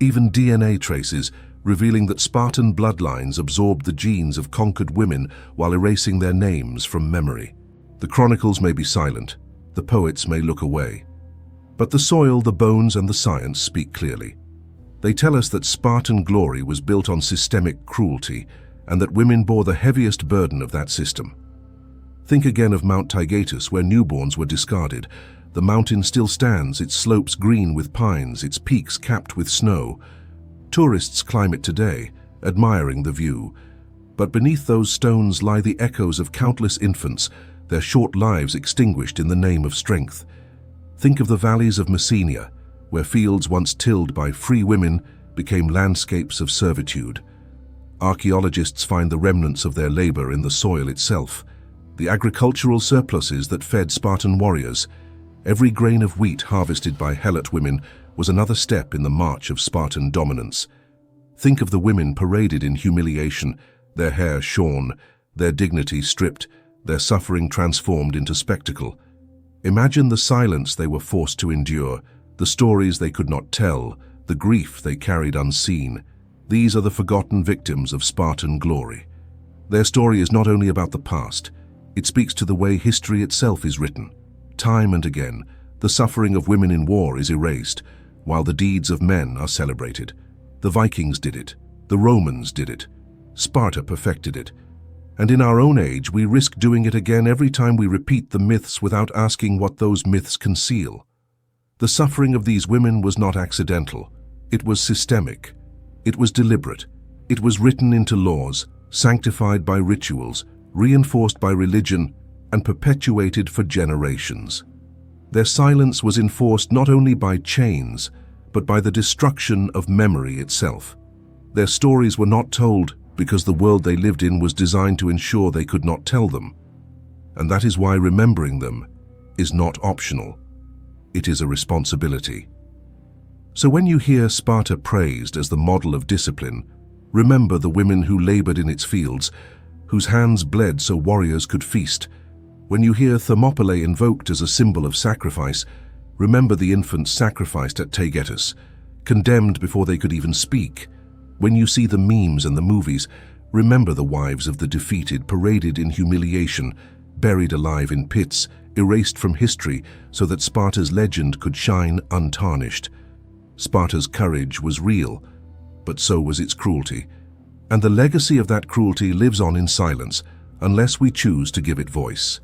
S1: Even DNA traces revealing that Spartan bloodlines absorbed the genes of conquered women while erasing their names from memory. The chronicles may be silent, the poets may look away. But the soil, the bones, and the science speak clearly. They tell us that Spartan glory was built on systemic cruelty, and that women bore the heaviest burden of that system. Think again of Mount Taygetus, where newborns were discarded. The mountain still stands, its slopes green with pines, its peaks capped with snow. Tourists climb it today, admiring the view. But beneath those stones lie the echoes of countless infants, their short lives extinguished in the name of strength. Think of the valleys of Messenia, where fields once tilled by free women became landscapes of servitude. Archaeologists find the remnants of their labor in the soil itself, the agricultural surpluses that fed Spartan warriors. Every grain of wheat harvested by helot women was another step in the march of Spartan dominance. Think of the women paraded in humiliation, their hair shorn, their dignity stripped, their suffering transformed into spectacle. Imagine the silence they were forced to endure, the stories they could not tell, the grief they carried unseen. These are the forgotten victims of Spartan glory. Their story is not only about the past, it speaks to the way history itself is written. Time and again, the suffering of women in war is erased, while the deeds of men are celebrated. The Vikings did it, the Romans did it, Sparta perfected it. And in our own age, we risk doing it again every time we repeat the myths without asking what those myths conceal. The suffering of these women was not accidental. It was systemic. It was deliberate. It was written into laws, sanctified by rituals, reinforced by religion, and perpetuated for generations. Their silence was enforced not only by chains, but by the destruction of memory itself. Their stories were not told because the world they lived in was designed to ensure they could not tell them. And that is why remembering them is not optional. It is a responsibility. So when you hear Sparta praised as the model of discipline, remember the women who labored in its fields, whose hands bled so warriors could feast. When you hear Thermopylae invoked as a symbol of sacrifice, remember the infants sacrificed at Taygetus, condemned before they could even speak. When you see the memes and the movies, remember the wives of the defeated paraded in humiliation, buried alive in pits, erased from history so that Sparta's legend could shine untarnished. Sparta's courage was real, but so was its cruelty. And the legacy of that cruelty lives on in silence, unless we choose to give it voice.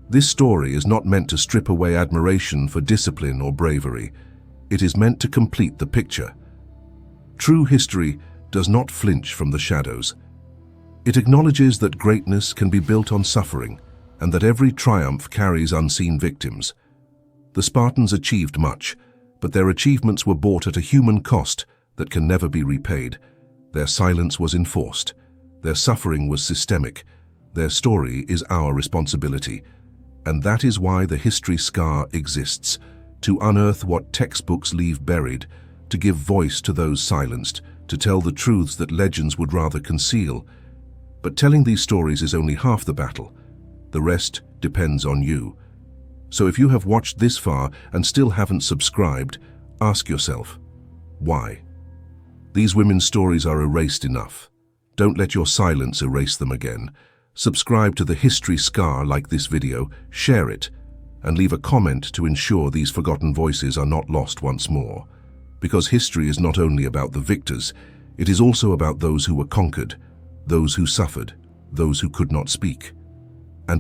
S1: This story is not meant to strip away admiration for discipline or bravery. It is meant to complete the picture. True history does not flinch from the shadows. It acknowledges that greatness can be built on suffering, and that every triumph carries unseen victims. The Spartans achieved much, but their achievements were bought at a human cost that can never be repaid. Their silence was enforced. Their suffering was systemic. Their story is our responsibility. And that is why the history scar exists, to unearth what textbooks leave buried, to give voice to those silenced, to tell the truths that legends would rather conceal. But telling these stories is only half the battle. The rest depends on you. So if you have watched this far and still haven't subscribed, ask yourself, why? These women's stories are erased enough. Don't let your silence erase them again. Subscribe to the History Scar, like this video, share it. and leave a comment to ensure these forgotten voices are not lost once more. Because history is not only about the victors, it is also about those who were conquered, those who suffered, those who could not speak.